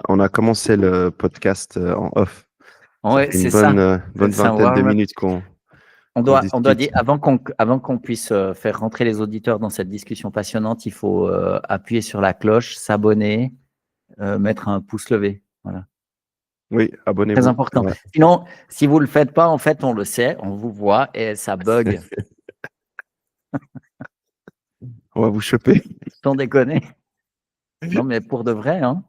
On a commencé le podcast en off. Ça Ouais, fait une c'est ça. bonne C'est un vingtaine de warm-up. minutes qu'on On doit discute. dire, avant qu'on puisse faire rentrer les auditeurs dans cette discussion passionnante, il faut appuyer sur la cloche, s'abonner, mettre un pouce levé. Voilà. Oui, Très abonnez-vous. important. Ouais. Sinon, si vous ne le faites pas, en fait, on le sait, on vous voit et ça bug. On va vous choper. Sans déconner. Non, mais pour de vrai, hein.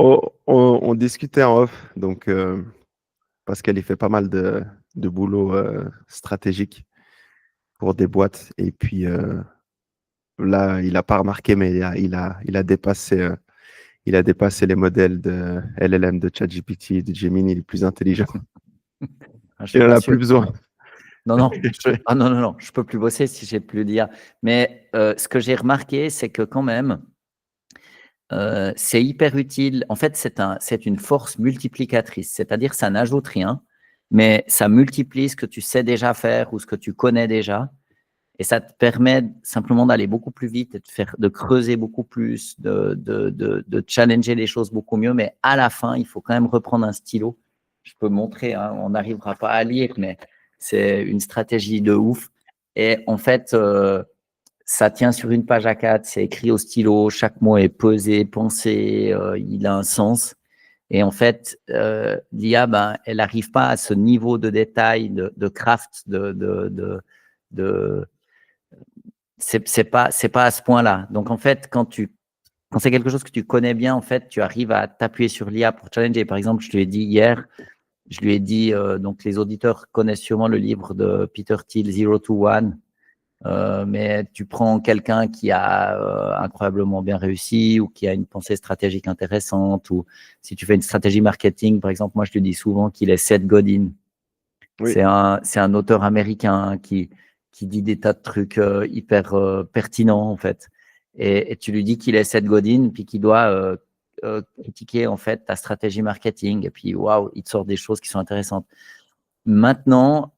On discutait en off, donc Pascal il fait pas mal de boulot stratégique pour des boîtes. Et puis là, il n'a pas remarqué, mais il a dépassé les modèles de LLM, de ChatGPT, de Gemini les plus intelligents. Je suis Il n'en pas a sûr. plus besoin. Non, non, non, je peux plus bosser si j'ai plus d'IA. Mais ce que j'ai remarqué, c'est que quand même, c'est hyper utile. En fait, c'est une force multiplicatrice, c'est-à-dire ça n'ajoute rien, mais ça multiplie ce que tu sais déjà faire ou ce que tu connais déjà. Et ça te permet simplement d'aller beaucoup plus vite et de creuser beaucoup plus, de challenger les choses beaucoup mieux. Mais à la fin, il faut quand même reprendre un stylo. Je peux montrer, hein, on n'arrivera pas à lire, mais c'est une stratégie de ouf. Et en fait, ça tient sur une page A4, c'est écrit au stylo, chaque mot est pesé, pensé, il a un sens. Et en fait, l'IA, ben, elle n'arrive pas à ce niveau de détail, de craft, de c'est pas à ce point-là. Donc en fait, quand c'est quelque chose que tu connais bien, en fait, tu arrives à t'appuyer sur l'IA pour challenger. Par exemple, je lui ai dit hier, donc les auditeurs connaissent sûrement le livre de Peter Thiel, Zero to One. Mais tu prends quelqu'un qui a incroyablement bien réussi ou qui a une pensée stratégique intéressante, ou si tu fais une stratégie marketing, par exemple, moi je te dis souvent qu'il est Seth Godin. Oui, C'est un auteur américain qui dit des tas de trucs hyper pertinents en fait. Et tu lui dis qu'il est Seth Godin, puis qu'il doit critiquer en fait ta stratégie marketing. Et puis waouh, il te sort des choses qui sont intéressantes. Maintenant,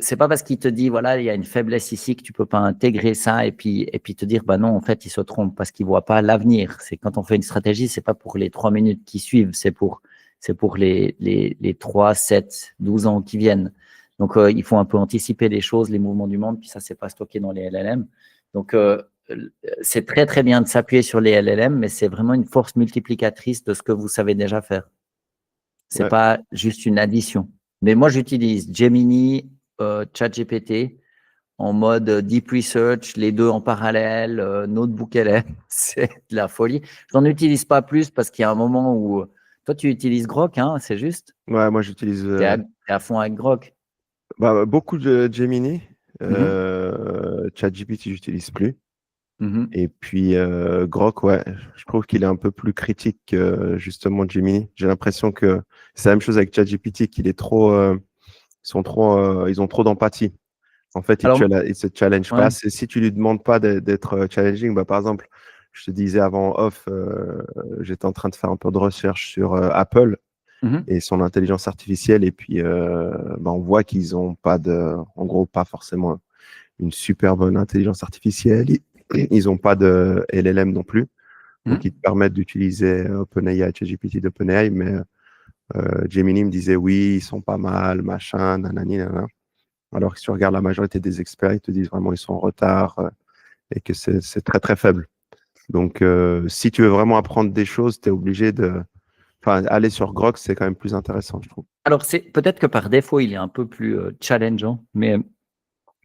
c'est pas parce qu'il te dit, voilà, il y a une faiblesse ici que tu peux pas intégrer ça et puis te dire, bah non, en fait, il se trompe parce qu'il voit pas l'avenir. C'est quand on fait une stratégie, c'est pas pour les 3 minutes qui suivent, c'est pour les 3, 7, 12 ans qui viennent. Donc, il faut un peu anticiper les choses, les mouvements du monde, puis ça, c'est pas stocké dans les LLM. Donc, c'est très, très bien de s'appuyer sur les LLM, mais c'est vraiment une force multiplicatrice de ce que vous savez déjà faire. C'est ouais. pas juste une addition. Mais moi, j'utilise Gemini, ChatGPT en mode deep research, les deux en parallèle, notebook LM, c'est de la folie. Je n'en utilise pas plus parce qu'il y a un moment où toi, tu utilises Grok, hein, c'est juste? Ouais, moi j'utilise T'es à fond avec Grok. beaucoup de Gemini. Mhm, ChatGPT, j'utilise plus. mhm. Et puis Grok, ouais, je trouve qu'il est un peu plus critique que justement Gemini. J'ai l'impression que c'est la même chose avec ChatGPT, qu'il est trop, ils ont trop d'empathie. En fait, Alors, ils se challenge pas. ouais. Si tu lui demandes pas d'être challenging, bah, par exemple, je te disais avant off, j'étais en train de faire un peu de recherche sur Apple Mhm, et son intelligence artificielle. Et puis, bah, on voit qu'ils ont pas en gros, pas forcément une super bonne intelligence artificielle. Ils n'ont pas de LLM non plus. Donc, mhm. ils te permettent d'utiliser OpenAI, ChatGPT d'OpenAI, mais Gemini me disait oui, ils sont pas mal, machin, nanani, nanana. Alors que si tu regardes la majorité des experts, ils te disent vraiment ils sont en retard et que c'est très très faible. Donc, si tu veux vraiment apprendre des choses, tu es obligé enfin, aller sur Grok, c'est quand même plus intéressant, je trouve. Alors, c'est peut-être que par défaut, il est un peu plus challengeant, mais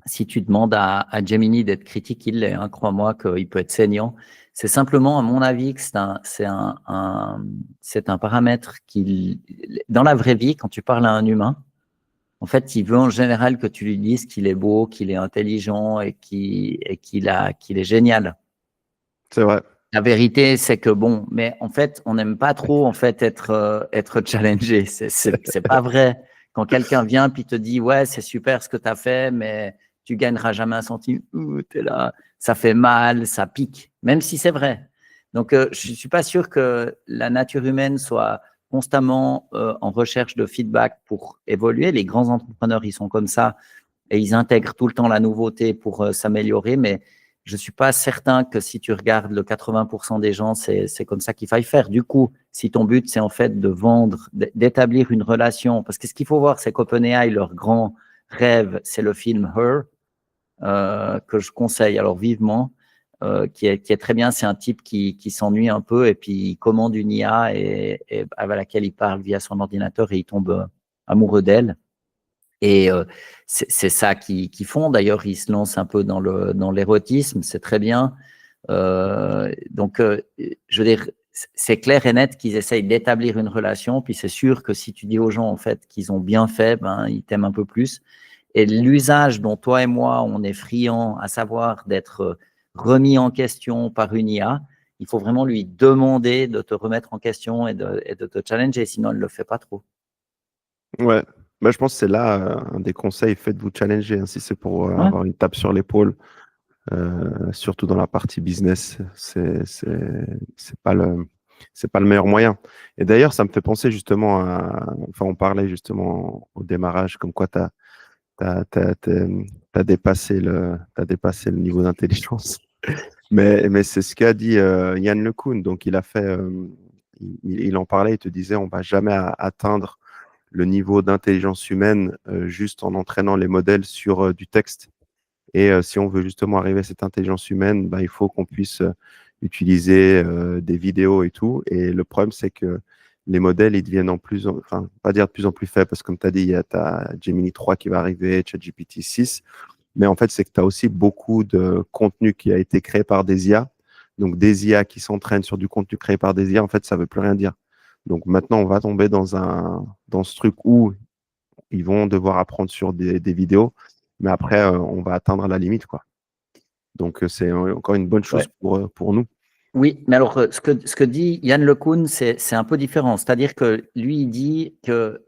si tu demandes à Gemini d'être critique, il l'est, hein, crois-moi qu'il peut être saignant. C'est simplement, à mon avis, que c'est un paramètre qui, dans la vraie vie, quand tu parles à un humain, en fait, il veut en général que tu lui dises qu'il est beau, qu'il est intelligent et qu'il est génial. C'est vrai. La vérité, c'est que bon, mais en fait, on n'aime pas trop en fait être challengé. C'est pas vrai. Quand quelqu'un vient puis te dit ouais, c'est super ce que tu as fait, mais tu gagneras jamais un centime. T'es là, ça fait mal, ça pique, même si c'est vrai. Donc, je suis pas sûr que la nature humaine soit constamment en recherche de feedback pour évoluer. Les grands entrepreneurs, ils sont comme ça et ils intègrent tout le temps la nouveauté pour s'améliorer, mais je ne suis pas certain que si tu regardes le 80% des gens, c'est comme ça qu'il faille faire. Du coup, si ton but, c'est en fait de vendre, d'établir une relation, parce que ce qu'il faut voir, c'est qu'OpenAI, leur grand rêve, c'est le film Her, que je conseille alors vivement, qui est très bien. C'est un type qui s'ennuie un peu et puis il commande une IA et à laquelle il parle via son ordinateur et il tombe amoureux d'elle. Et c'est ça qu'ils font. D'ailleurs, ils se lancent un peu dans l'érotisme, c'est très bien. Donc, je veux dire, c'est clair et net qu'ils essayent d'établir une relation. Puis c'est sûr que si tu dis aux gens en fait qu'ils ont bien fait, ben ils t'aiment un peu plus. Et l'usage dont toi et moi on est friands, à savoir d'être remis en question par une IA, il faut vraiment lui demander de te remettre en question et de te challenger, sinon elle ne le fait pas trop. Ouais, bah, je pense que c'est là un des conseils, faites-vous challenger, hein, si c'est pour Ouais. avoir une tape sur l'épaule, surtout dans la partie business, c'est pas le meilleur moyen. Et d'ailleurs, ça me fait penser justement enfin, on parlait justement au démarrage, comme quoi t'as dépassé t'as dépassé le niveau d'intelligence. Mais c'est ce qu'a dit Yann LeCun. Donc, il en parlait, il te disait, on va jamais atteindre le niveau d'intelligence humaine juste en entraînant les modèles sur du texte. Et si on veut justement arriver à cette intelligence humaine, bah, il faut qu'on puisse utiliser des vidéos et tout. Et le problème, c'est que les modèles, ils deviennent enfin, pas dire de plus en plus faibles, parce que comme tu as dit, il y a ta Gemini 3 qui va arriver, ChatGPT 6. Mais en fait, c'est que tu as aussi beaucoup de contenu qui a été créé par des IA. Donc, des IA qui s'entraînent sur du contenu créé par des IA, en fait, ça ne veut plus rien dire. Donc, maintenant, on va tomber dans ce truc où ils vont devoir apprendre sur des vidéos, mais après, on va atteindre la limite, quoi. Donc, c'est encore une bonne chose pour nous. Oui, mais alors, ce que dit Yann LeCun, c'est un peu différent. C'est-à-dire que lui, il dit que,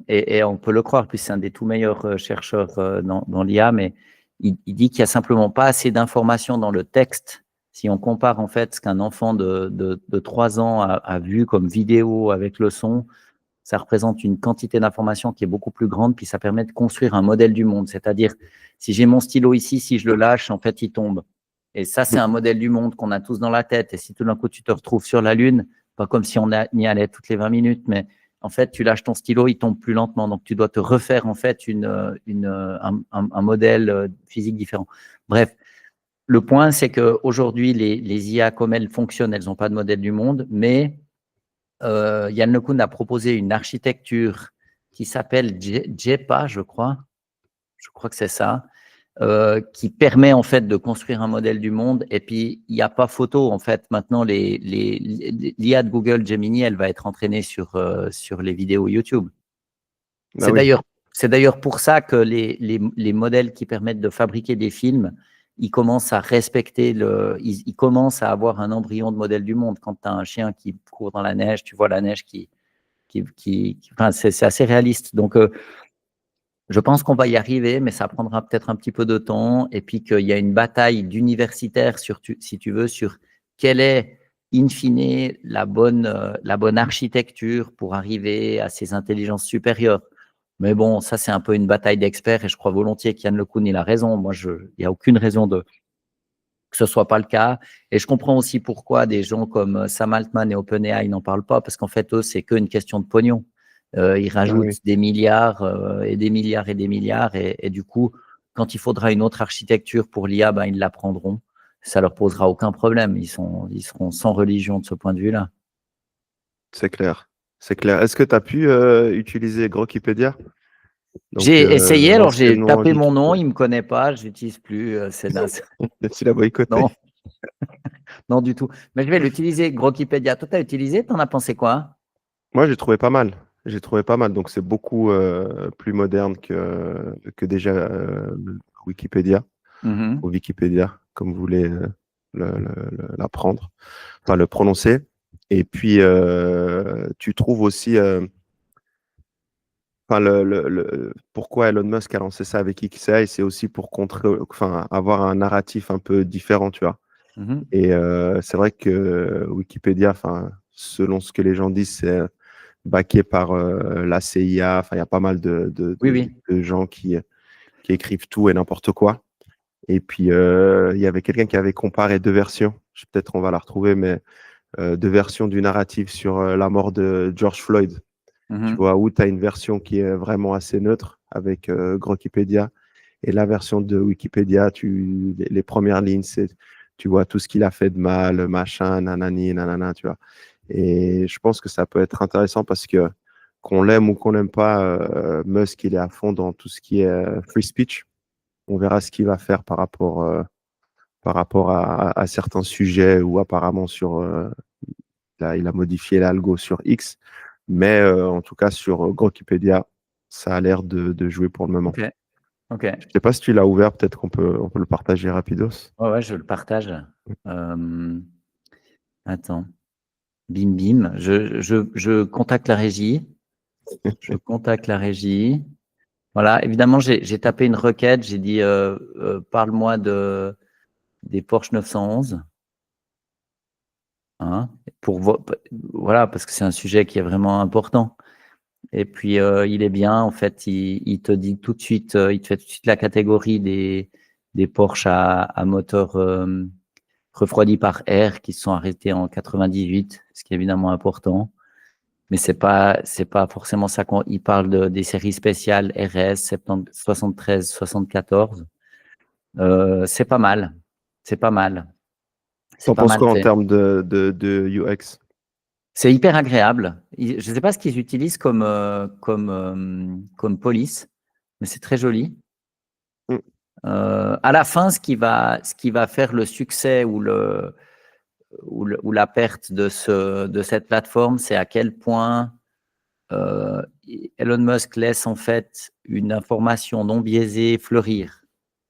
et on peut le croire, puis c'est un des tout meilleurs chercheurs dans l'IA, mais il dit qu'il n'y a simplement pas assez d'informations dans le texte. Si on compare en fait ce qu'un enfant de 3 ans a vu comme vidéo avec le son, ça représente une quantité d'informations qui est beaucoup plus grande, puis ça permet de construire un modèle du monde. C'est-à-dire, si j'ai mon stylo ici, si je le lâche, en fait, il tombe. Et ça, c'est un modèle du monde qu'on a tous dans la tête. Et si tout d'un coup, tu te retrouves sur la Lune, pas comme si on y allait toutes les 20 minutes, mais en fait, tu lâches ton stylo, il tombe plus lentement. Donc, tu dois te refaire en fait un modèle physique différent. Bref, le point, c'est qu'aujourd'hui, les IA, comme elles fonctionnent, elles n'ont pas de modèle du monde, mais Yann LeCun a proposé une architecture qui s'appelle JEPA, je crois. Je crois que c'est ça. Qui permet en fait de construire un modèle du monde. Et puis, il n'y a pas photo. En fait, maintenant, l'IA de Google Gemini, elle va être entraînée sur les vidéos YouTube. Ah oui. C'est d'ailleurs pour ça que les modèles qui permettent de fabriquer des films, ils commencent à respecter ils commencent à avoir un embryon de modèle du monde. Quand tu as un chien qui court dans la neige, tu vois la neige enfin, c'est assez réaliste. Donc, je pense qu'on va y arriver, mais ça prendra peut-être un petit peu de temps. Et puis qu'il y a une bataille d'universitaires, si tu veux, sur quelle est, in fine, la bonne architecture pour arriver à ces intelligences supérieures. Mais bon, ça, c'est un peu une bataille d'experts et je crois volontiers qu'Yann LeCun, il a raison. Moi, il n'y a aucune raison que ce ne soit pas le cas. Et je comprends aussi pourquoi des gens comme Sam Altman et OpenAI n'en parlent pas, parce qu'en fait, eux, c'est qu'une question de pognon. Ils rajoutent des milliards et des milliards et des milliards. Et du coup, quand il faudra une autre architecture pour l'IA, ben, ils la prendront. Ça leur posera aucun problème. Ils seront sans religion de ce point de vue-là. C'est clair. C'est clair. Est-ce que tu as pu utiliser Grokipédia? J'ai essayé, alors j'ai l'anciennement tapé mon nom, Wikipédia. il ne me connaît pas, je l'utilise plus. Tu l'as boycotté? Non, non du tout. Mais je vais l'utiliser, Grokipédia. Toi, tu as utilisé, tu en as pensé quoi? Moi, j'ai trouvé pas mal. J'ai trouvé pas mal. Donc, c'est beaucoup plus moderne que déjà Wikipédia ou Wikipédia, comme vous voulez l'apprendre, enfin le prononcer. Et puis, tu trouves aussi enfin, pourquoi Elon Musk a lancé ça avec XAI, c'est aussi pour avoir un narratif un peu différent, tu vois. Et c'est vrai que Wikipédia, enfin, selon ce que les gens disent, c'est backé par la CIA. Enfin, il y a pas mal de Oui. gens qui écrivent tout et n'importe quoi. Et puis, il y avait quelqu'un qui avait comparé deux versions. Peut-être on va la retrouver, mais deux versions du narratif sur la mort de George Floyd. Tu vois, où tu as une version qui est vraiment assez neutre avec Grokipédia. Et la version de Wikipédia, les premières lignes, c'est tu vois tout ce qu'il a fait de mal, machin, nanani, nanana, tu vois. Et je pense que ça peut être intéressant parce que qu'on l'aime ou qu'on n'aime pas, Musk, il est à fond dans tout ce qui est free speech. On verra ce qu'il va faire par rapport à certains sujets ou apparemment sur, là, il a modifié l'algo sur X. Mais en tout cas, sur Grokipédia, ça a l'air de jouer pour le moment. Ok, ok. Je sais pas si tu l'as ouvert, peut-être on peut le partager rapidos. Ouais, je le partage. Attends. Bim, bim. Je contacte la régie. Je contacte la régie. Voilà, évidemment, j'ai tapé une requête. J'ai dit parle-moi des Porsche 911. Hein, voilà, parce que c'est un sujet qui est vraiment important. Et puis, il est bien, en fait, il te dit tout de suite, il te fait tout de suite la catégorie des Porsche à moteur refroidi par air qui se sont arrêtés en 98, ce qui est évidemment important. Mais c'est pas forcément ça qu'on il parle des séries spéciales RS 70, 73, 74. C'est pas mal. C'est pas mal. C'est T'en pas penses mal quoi en fait. termes de UX? C'est hyper agréable. Je ne sais pas ce qu'ils utilisent comme police, mais c'est très joli. Mm. À la fin, ce qui va faire le succès ou la perte de cette plateforme, c'est à quel point Elon Musk laisse en fait une information non biaisée fleurir.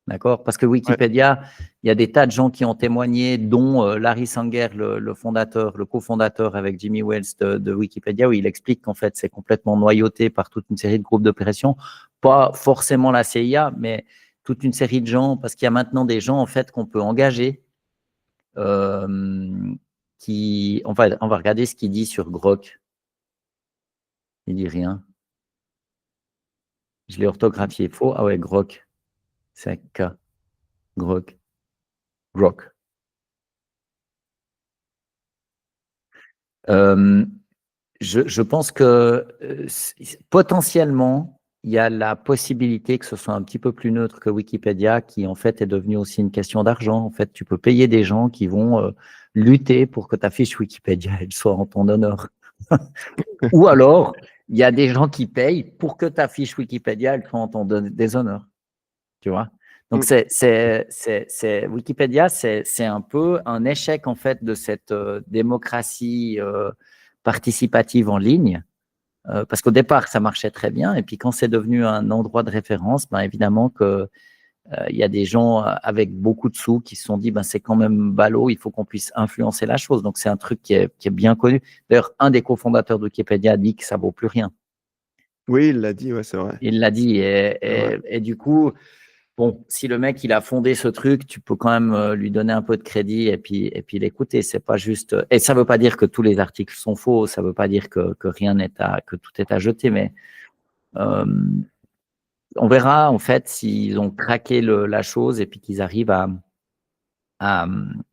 D'accord? Parce que Ouais, Wikipédia, il y a des tas de gens qui ont témoigné, dont Larry Sanger, le fondateur, le cofondateur avec Jimmy Wales de Wikipédia, où il explique qu'en fait, c'est complètement noyauté par toute une série de groupes d'opération. Pas forcément la CIA, mais toute une série de gens, parce qu'il y a maintenant des gens en fait qu'on peut engager. On va regarder ce qu'il dit sur Grok. Il dit rien. Je l'ai orthographié faux. Ah ouais, Grok. C'est un K. Grok. Grok. Je pense que potentiellement, il y a la possibilité que ce soit un petit peu plus neutre que Wikipédia, qui en fait est devenu aussi une question d'argent. En fait, tu peux payer des gens qui vont lutter pour que ta fiche Wikipédia elle soit en ton honneur. Ou alors, il y a des gens qui payent pour que ta fiche Wikipédia elle soit en ton déshonneur. Tu vois? Donc, mm, Wikipédia, c'est un peu un échec en fait de cette démocratie participative en ligne. Parce qu'au départ, ça marchait très bien. Et puis, quand c'est devenu un endroit de référence, ben, évidemment que il y a des gens avec beaucoup de sous qui se sont dit, ben, c'est quand même ballot, il faut qu'on puisse influencer la chose. Donc, c'est un truc qui est bien connu. D'ailleurs, un des cofondateurs de Wikipédia dit que ça vaut plus rien. oui, il l'a dit, ouais, c'est vrai. Il l'a dit. C'est vrai. Et du coup, bon, si le mec, il a fondé ce truc, tu peux quand même lui donner un peu de crédit et puis l'écouter. C'est pas juste. Et ça veut pas dire que tous les articles sont faux. Ça veut pas dire que rien n'est que tout est à jeter. Mais euh, on verra en fait s'ils ont craqué la chose et puis qu'ils arrivent à, à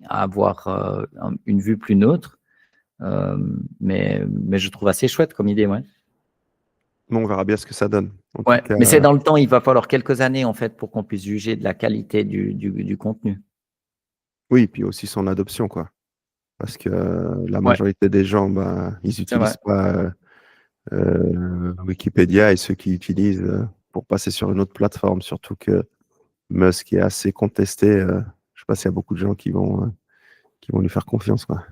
avoir une vue plus neutre. Mais je trouve assez chouette comme idée, ouais. Bon, on verra bien ce que ça donne. En tout Ouais, cas, mais c'est dans le temps. Il va falloir quelques années en fait pour qu'on puisse juger de la qualité du contenu. oui, puis aussi son adoption, quoi. Parce que la Ouais, majorité des gens, ben, ils c'est vrai. n'utilisent pas Wikipédia et ceux qui utilisent pour passer sur une autre plateforme, surtout que Musk est assez contesté. Je sais pas s'il y a beaucoup de gens qui vont lui faire confiance, quoi.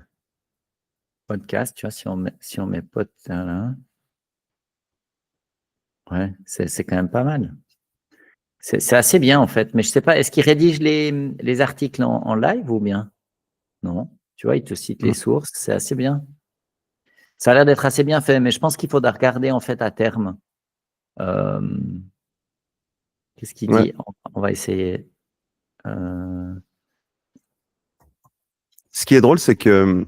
Podcast, tu vois, si on met pote là, ouais, c'est quand même pas mal. C'est assez bien en fait, mais je sais pas, est-ce qu'il rédige les articles en live ou bien? Non, tu vois, il te cite les Mm. sources, c'est assez bien. Ça a l'air d'être assez bien fait, mais je pense qu'il faudra regarder en fait à terme. Euh, Qu'est-ce qu'il Ouais. dit? On va essayer. Euh, Ce qui est drôle, c'est que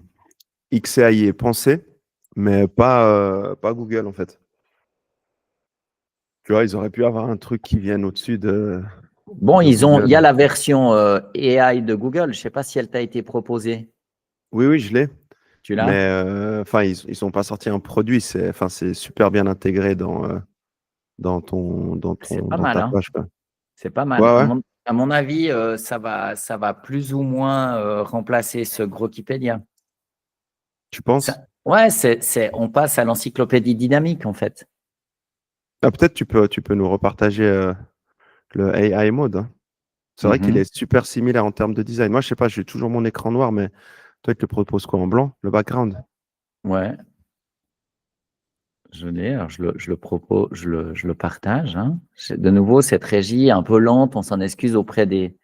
XAI y est pensé, mais pas Google, en fait. Tu vois, ils auraient pu avoir un truc qui vienne au-dessus de. Bon, il y a la version AI de Google. Je ne sais pas si elle t'a été proposée. Oui, je l'ai. Tu l'as? Mais enfin, ils sont pas sortis un produit. C'est super bien intégré dans C'est pas mal, ta hein? page, quoi. C'est pas mal. Ouais. À mon avis, ça va plus ou moins remplacer ce gros Wikipédia. Tu penses? Ouais, on passe à l'encyclopédie dynamique, en fait. Ah, peut-être tu peux nous repartager le AI mode, hein. C'est vrai qu'il est super similaire en termes de design. Moi, je sais pas, j'ai toujours mon écran noir, mais toi, il te propose quoi en blanc, le background? Ouais. Je l'ai, alors je le propose, je le partage, hein. De nouveau, cette régie un peu lente, on s'en excuse auprès des.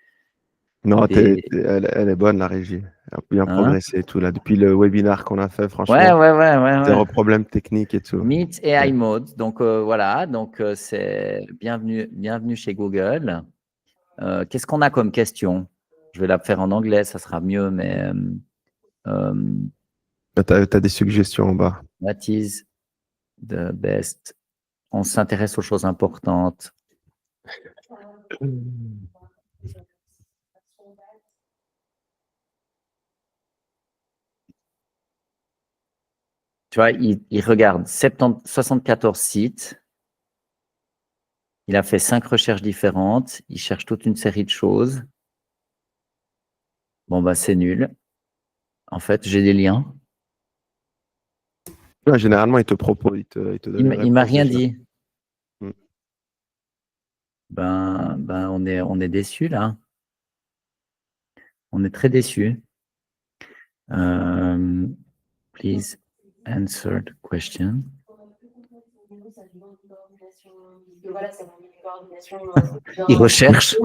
Non, elle est bonne, la régie. Elle a bien Hein? progressé et tout, là. Depuis le webinar qu'on a fait, Ouais. franchement, zéro problème technique et tout. Meet AI Mode. Donc voilà, donc c'est bienvenue chez Google. Qu'est-ce qu'on a comme question? Je vais la faire en anglais, ça sera mieux, mais Tu as des suggestions en bas. what is the best? On s'intéresse aux choses importantes. Tu vois, il regarde 74 sites. Il a fait 5 recherches différentes. Il cherche toute une série de choses. Bon, bah, c'est nul. En fait, j'ai des liens. Ouais, généralement, il te propose, il te donne une Il m'a réponse rien déjà. dit. Ben, on est déçus là. On est très déçus. Please answer the question. Il recherche.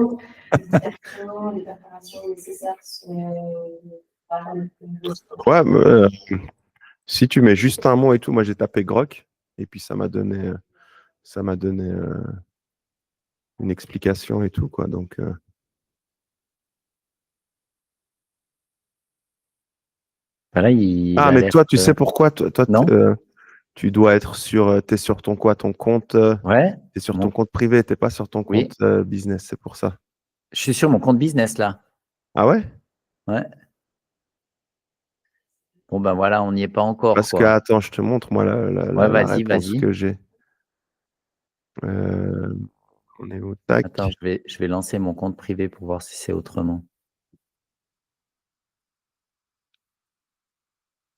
Ouais, si tu mets juste un mot et tout, moi j'ai tapé Grok et puis ça m'a donné une explication et tout, quoi. Donc, Voilà, il ah, a mais l'air. toi, tu sais pourquoi? Toi, Non? tu dois être t'es sur ton quoi? Ton compte, Ouais. t'es sur ton compte privé, t'es pas sur ton Oui. compte business, c'est pour ça. Je suis sur mon compte business là. Ah ouais? Ouais. Bon, ben voilà, on n'y est pas encore, Parce que, quoi. attends, je te montre, moi, Ouais, la vas-y, réponse vas-y. que j'ai. On est au tac. Attends, je vais lancer mon compte privé pour voir si c'est autrement.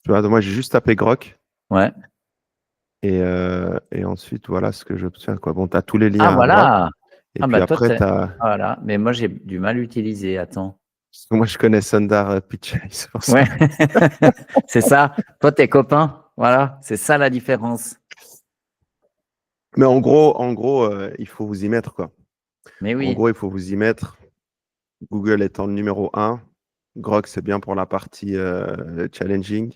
Tu vois, moi, j'ai juste tapé Grok. Ouais. Et ensuite, voilà ce que j'obtiens, quoi. Bon, tu as tous les Ah, liens à droite. voilà. Et Ah, puis bah, toi, après, tu as. voilà. Mais moi, j'ai du mal à l'utiliser. Attends. Parce que moi, je connais Sundar Pichai, c'est pour ça. Ouais. C'est ça. Toi, t'es copain. Voilà. C'est ça la différence. Mais en gros, il faut vous y mettre, quoi. Mais En oui. gros, il faut vous y mettre. Google étant le numéro 1. Grok, c'est bien pour la partie challenging.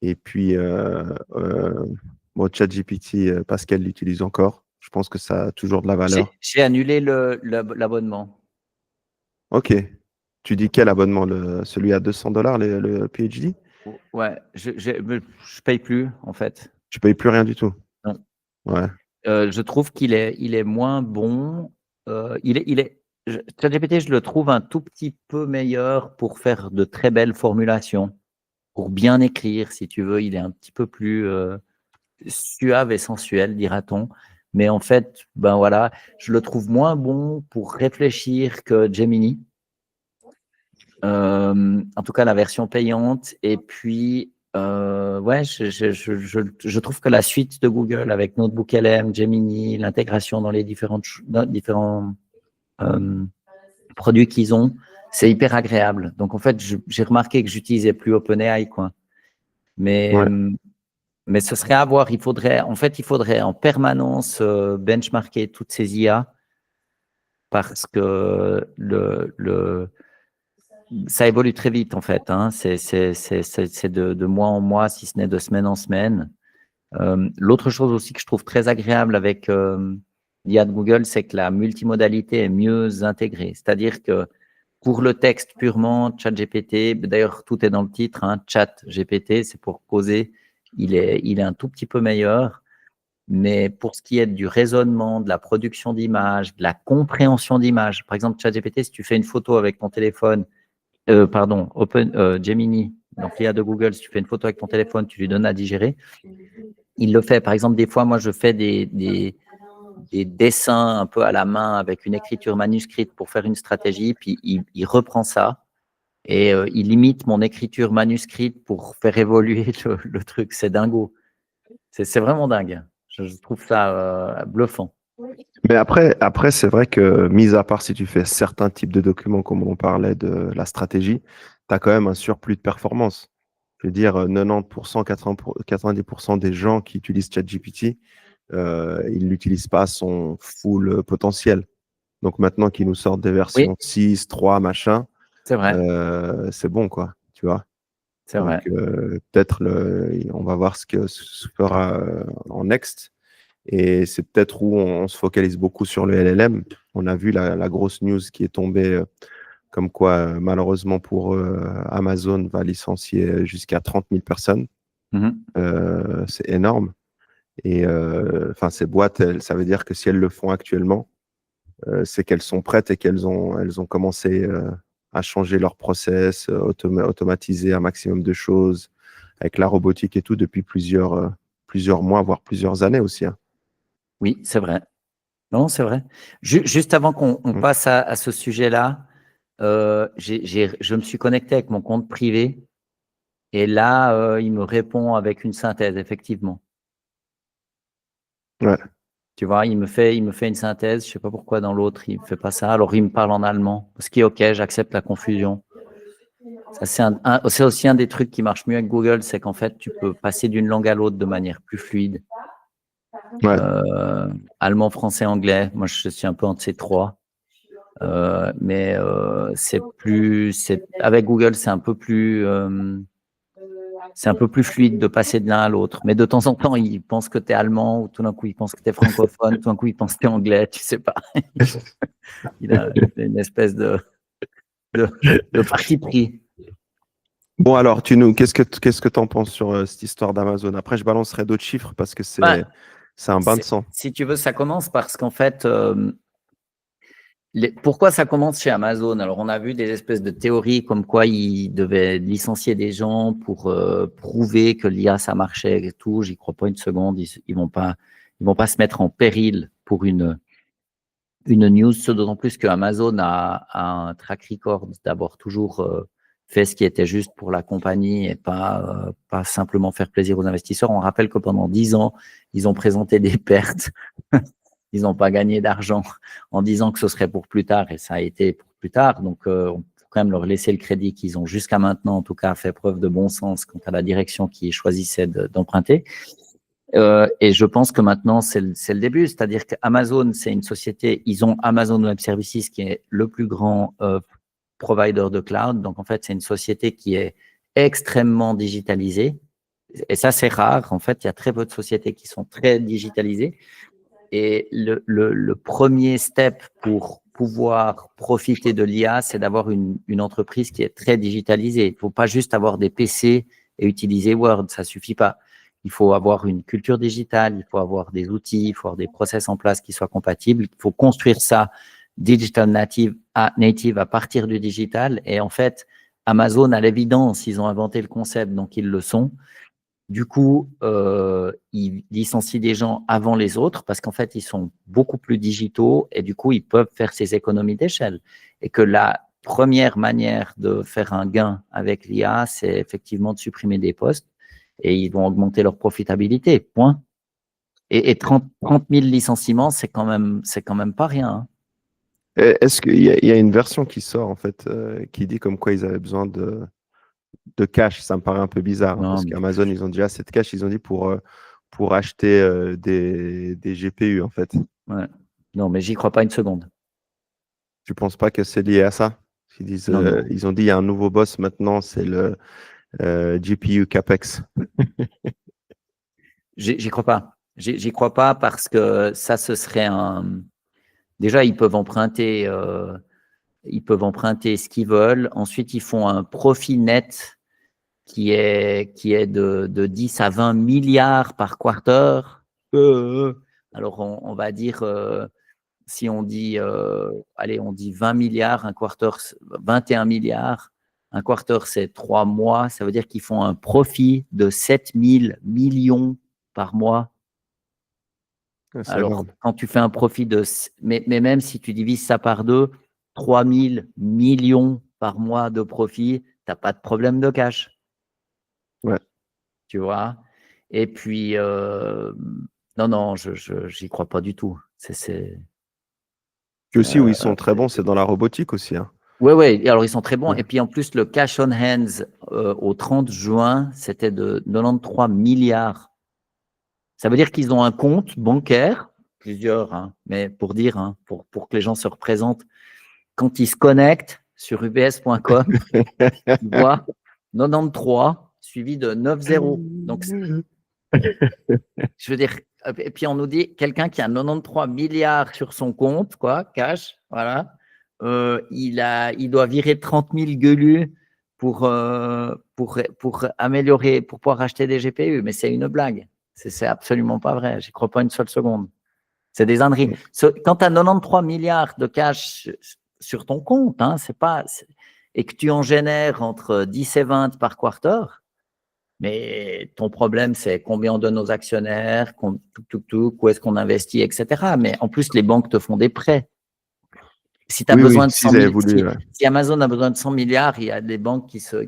Et puis, bon, ChatGPT, Pascal l'utilise encore. Je pense que ça a toujours de la valeur. J'ai annulé l'abonnement. Ok. Tu dis quel abonnement? Celui à $200, le PhD? Ouais. Je paye plus, en fait. Tu payes plus rien du tout. Non. Ouais. Je trouve qu'il est moins bon. ChatGPT, je le trouve un tout petit peu meilleur pour faire de très belles formulations, pour bien écrire, si tu veux. Il est un petit peu plus suave et sensuel, dira-t-on. Mais en fait, ben voilà, je le trouve moins bon pour réfléchir que Gemini. En tout cas, la version payante. Et puis, ouais, je trouve que la suite de Google avec Notebook LM, Gemini, l'intégration dans les différents produits qu'ils ont, c'est hyper agréable. Donc, en fait, j'ai remarqué que j'utilisais plus OpenAI, quoi. Mais, Ouais. mais ce serait à voir. Il faudrait en permanence benchmarker toutes ces IA parce que ça évolue très vite, en fait, hein. C'est de mois en mois, si ce n'est de semaine en semaine. L'autre chose aussi que je trouve très agréable avec l'IA de Google, c'est que la multimodalité est mieux intégrée. C'est-à-dire que pour le texte purement, ChatGPT, d'ailleurs, tout est dans le titre, hein, ChatGPT, c'est pour causer, il est un tout petit peu meilleur. Mais pour ce qui est du raisonnement, de la production d'images, de la compréhension d'images, par exemple, ChatGPT, si tu fais une photo avec ton téléphone, Gemini, donc l'IA de Google, si tu fais une photo avec ton téléphone, tu lui donnes à digérer, il le fait. Par exemple, des fois, moi, je fais des dessins un peu à la main avec une écriture manuscrite pour faire une stratégie, puis il reprend ça et il imite mon écriture manuscrite pour faire évoluer le truc. C'est dingo. C'est vraiment dingue. Je trouve ça bluffant. Mais après c'est vrai que, mis à part si tu fais certains types de documents, comme on parlait de la stratégie, tu as quand même un surplus de performance. Je veux dire, 90%, 90% des gens qui utilisent ChatGPT, ils n'utilisent pas son full potentiel. Donc maintenant qu'ils nous sortent des versions Oui, 6, 3, machin, c'est vrai. c'est bon, quoi, tu vois. C'est vrai. Donc peut-être on va voir ce que se fera en next. Et c'est peut-être où on se focalise beaucoup sur le LLM. On a vu la grosse news qui est tombée, comme quoi, malheureusement pour Amazon va licencier jusqu'à 30 000 personnes. C'est énorme. Et enfin, ces boîtes, ça veut dire que si elles le font actuellement, c'est qu'elles sont prêtes et elles ont commencé à changer leur process, automatiser un maximum de choses avec la robotique et tout depuis plusieurs mois, voire plusieurs années aussi, hein. Oui, c'est vrai. Non, c'est vrai. Juste avant qu'on passe à ce sujet-là, je me suis connecté avec mon compte privé et là, il me répond avec une synthèse, effectivement. Ouais. Tu vois, il me fait une synthèse. Je sais pas pourquoi dans l'autre, il ne fait pas ça. Alors, il me parle en allemand. Ce qui est OK, j'accepte la confusion. Ça, c'est aussi un des trucs qui marche mieux avec Google, c'est qu'en fait, tu peux passer d'une langue à l'autre de manière plus fluide. Ouais. Allemand, français, anglais. Moi, je suis un peu entre ces trois. Mais avec Google, c'est un peu plus fluide de passer de l'un à l'autre. Mais de temps en temps, il pense que tu es allemand, ou tout d'un coup, il pense que tu es francophone, tout d'un coup, il pense que tu es anglais, tu sais pas. Il a une espèce de parti pris. Bon, alors, qu'est-ce que tu en penses sur cette histoire d'Amazon? Après, je balancerai d'autres chiffres parce que c'est un bain de sang. Si tu veux, ça commence parce qu'en fait, pourquoi ça commence chez Amazon? Alors, on a vu des espèces de théories comme quoi ils devaient licencier des gens pour prouver que l'IA, ça marchait et tout. J'y crois pas une seconde. Ils vont pas se mettre en péril pour une news, d'autant plus que Amazon a un track record d'avoir toujours fait ce qui était juste pour la compagnie et pas simplement faire plaisir aux investisseurs. On rappelle que pendant 10 ans, ils ont présenté des pertes. Ils n'ont pas gagné d'argent en disant que ce serait pour plus tard et ça a été pour plus tard. Donc, on peut quand même leur laisser le crédit qu'ils ont jusqu'à maintenant, en tout cas, fait preuve de bon sens quant à la direction qu'ils choisissaient d'emprunter. Et je pense que maintenant, c'est le début. C'est-à-dire qu'Amazon, c'est une société, ils ont Amazon Web Services qui est le plus grand provider de cloud. Donc, en fait, c'est une société qui est extrêmement digitalisée. Et ça, c'est rare. En fait, il y a très peu de sociétés qui sont très digitalisées. Et le premier step pour pouvoir profiter de l'IA, c'est d'avoir une entreprise qui est très digitalisée. Il ne faut pas juste avoir des PC et utiliser Word, ça ne suffit pas. Il faut avoir une culture digitale, il faut avoir des outils, il faut avoir des process en place qui soient compatibles. Il faut construire ça digital native à partir du digital. Et en fait, Amazon, à l'évidence, ils ont inventé le concept, donc ils le sont. Du coup, ils licencient des gens avant les autres parce qu'en fait, ils sont beaucoup plus digitaux et du coup, ils peuvent faire ces économies d'échelle. Et que la première manière de faire un gain avec l'IA, c'est effectivement de supprimer des postes et ils vont augmenter leur profitabilité. Point. Et 30 000 licenciements, c'est quand même pas rien, hein. Est-ce qu'il y a une version qui sort, en fait, qui dit comme quoi ils avaient besoin de cash? Ça me paraît un peu bizarre, hein, Non, parce mais qu'Amazon, ils ont déjà assez de cash, ils ont dit pour acheter des GPU, en fait. ouais. Non, mais j'y crois pas une seconde. Tu penses pas que c'est lié à ça? Ils disent, Non, non. ils ont dit il y a un nouveau boss maintenant, c'est le GPU CapEx. J'y crois pas. J'y crois pas parce que ça, ce serait un. Déjà, ils peuvent emprunter ce qu'ils veulent. Ensuite, ils font un profit net qui est de 10 à 20 milliards par quarter. Alors, on va dire, si on dit, allez, on dit 20 milliards, un quarter, 21 milliards, un quarter, c'est 3 mois, ça veut dire qu'ils font un profit de 7 000 millions par mois. Ouais, c'est Alors, énorme. quand tu fais un profit de… Mais même si tu divises ça par 2, 3 000 millions par mois de profit, tu n'as pas de problème de cash. Ouais. Tu vois. Et puis, non, j'y crois pas du tout. Puis aussi, où ils sont très bons, c'est dans la robotique aussi. Hein. Oui, alors ils sont très bons. Ouais. Et puis en plus, le cash on hands au 30 juin, c'était de 93 milliards. Ça veut dire qu'ils ont un compte bancaire, plusieurs, hein, mais pour dire, hein, pour que les gens se représentent, quand ils se connectent sur ubs.com, ils voient 93 suivi de 9-0. Donc, je veux dire, et puis on nous dit quelqu'un qui a 93 milliards sur son compte, quoi, cash, voilà. Il doit virer 30 000 gueulus pour améliorer, pour pouvoir acheter des GPU. Mais c'est une blague. C'est absolument pas vrai. J'y crois pas une seule seconde. C'est des âneries. Quand tu as 93 milliards de cash sur ton compte, hein, et que tu en génères entre 10 et 20 par quarter, mais ton problème, c'est combien on donne aux actionnaires, où est-ce qu'on investit, etc. Mais en plus, les banques te font des prêts. Si tu as besoin de 100 s'ils avaient 000, voulu. si Amazon a besoin de 100 milliards, il y a des banques qui se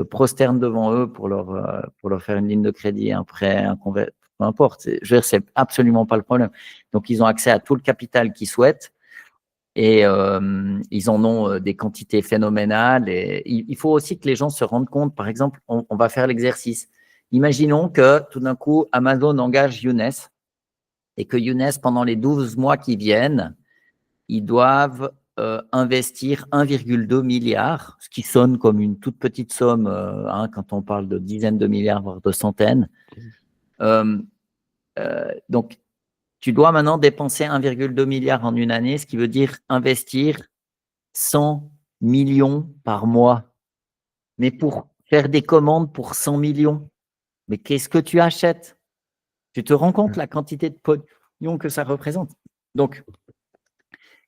prosternent devant eux pour leur faire une ligne de crédit, un prêt, peu importe. Je veux dire, c'est absolument pas le problème. Donc, ils ont accès à tout le capital qu'ils souhaitent. Et ils en ont des quantités phénoménales. Et il faut aussi que les gens se rendent compte, par exemple, on va faire l'exercice. Imaginons que tout d'un coup, Amazon engage Younes et que Younes, pendant les 12 mois qui viennent, ils doivent investir 1,2 milliard, ce qui sonne comme une toute petite somme hein, quand on parle de dizaines de milliards, voire de centaines. Donc, tu dois maintenant dépenser 1,2 milliard en une année, ce qui veut dire investir 100 millions par mois. Mais pour faire des commandes pour 100 millions, mais qu'est-ce que tu achètes? Tu te rends compte la quantité de pognon que ça représente? Donc,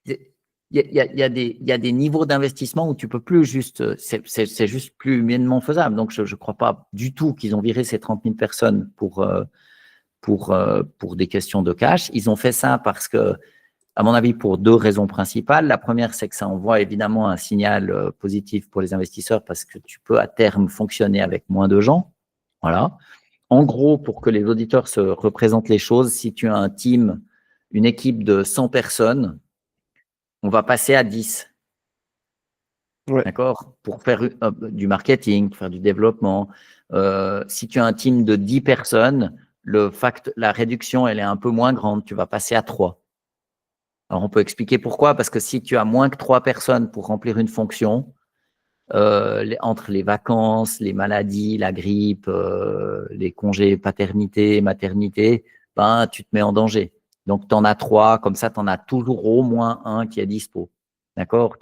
il y a des niveaux d'investissement où tu peux plus juste, c'est juste plus humainement faisable. Donc, je ne crois pas du tout qu'ils ont viré ces 30 000 personnes pour des questions de cash. Ils ont fait ça parce que, à mon avis, pour 2 raisons principales. La première, c'est que ça envoie évidemment un signal positif pour les investisseurs parce que tu peux à terme fonctionner avec moins de gens. Voilà. En gros, pour que les auditeurs se représentent les choses, si tu as un team, une équipe de 100 personnes, on va passer à 10. Ouais. D'accord? Pour faire du marketing, pour faire du développement. Si tu as un team de 10 personnes, la réduction, elle est un peu moins grande. Tu vas passer à 3. Alors, on peut expliquer pourquoi. Parce que si tu as moins que 3 personnes pour remplir une fonction, entre les vacances, les maladies, la grippe, les congés paternité, maternité, ben, tu te mets en danger. Donc, tu en as 3. Comme ça, tu en as toujours au moins un qui est dispo. D'accord?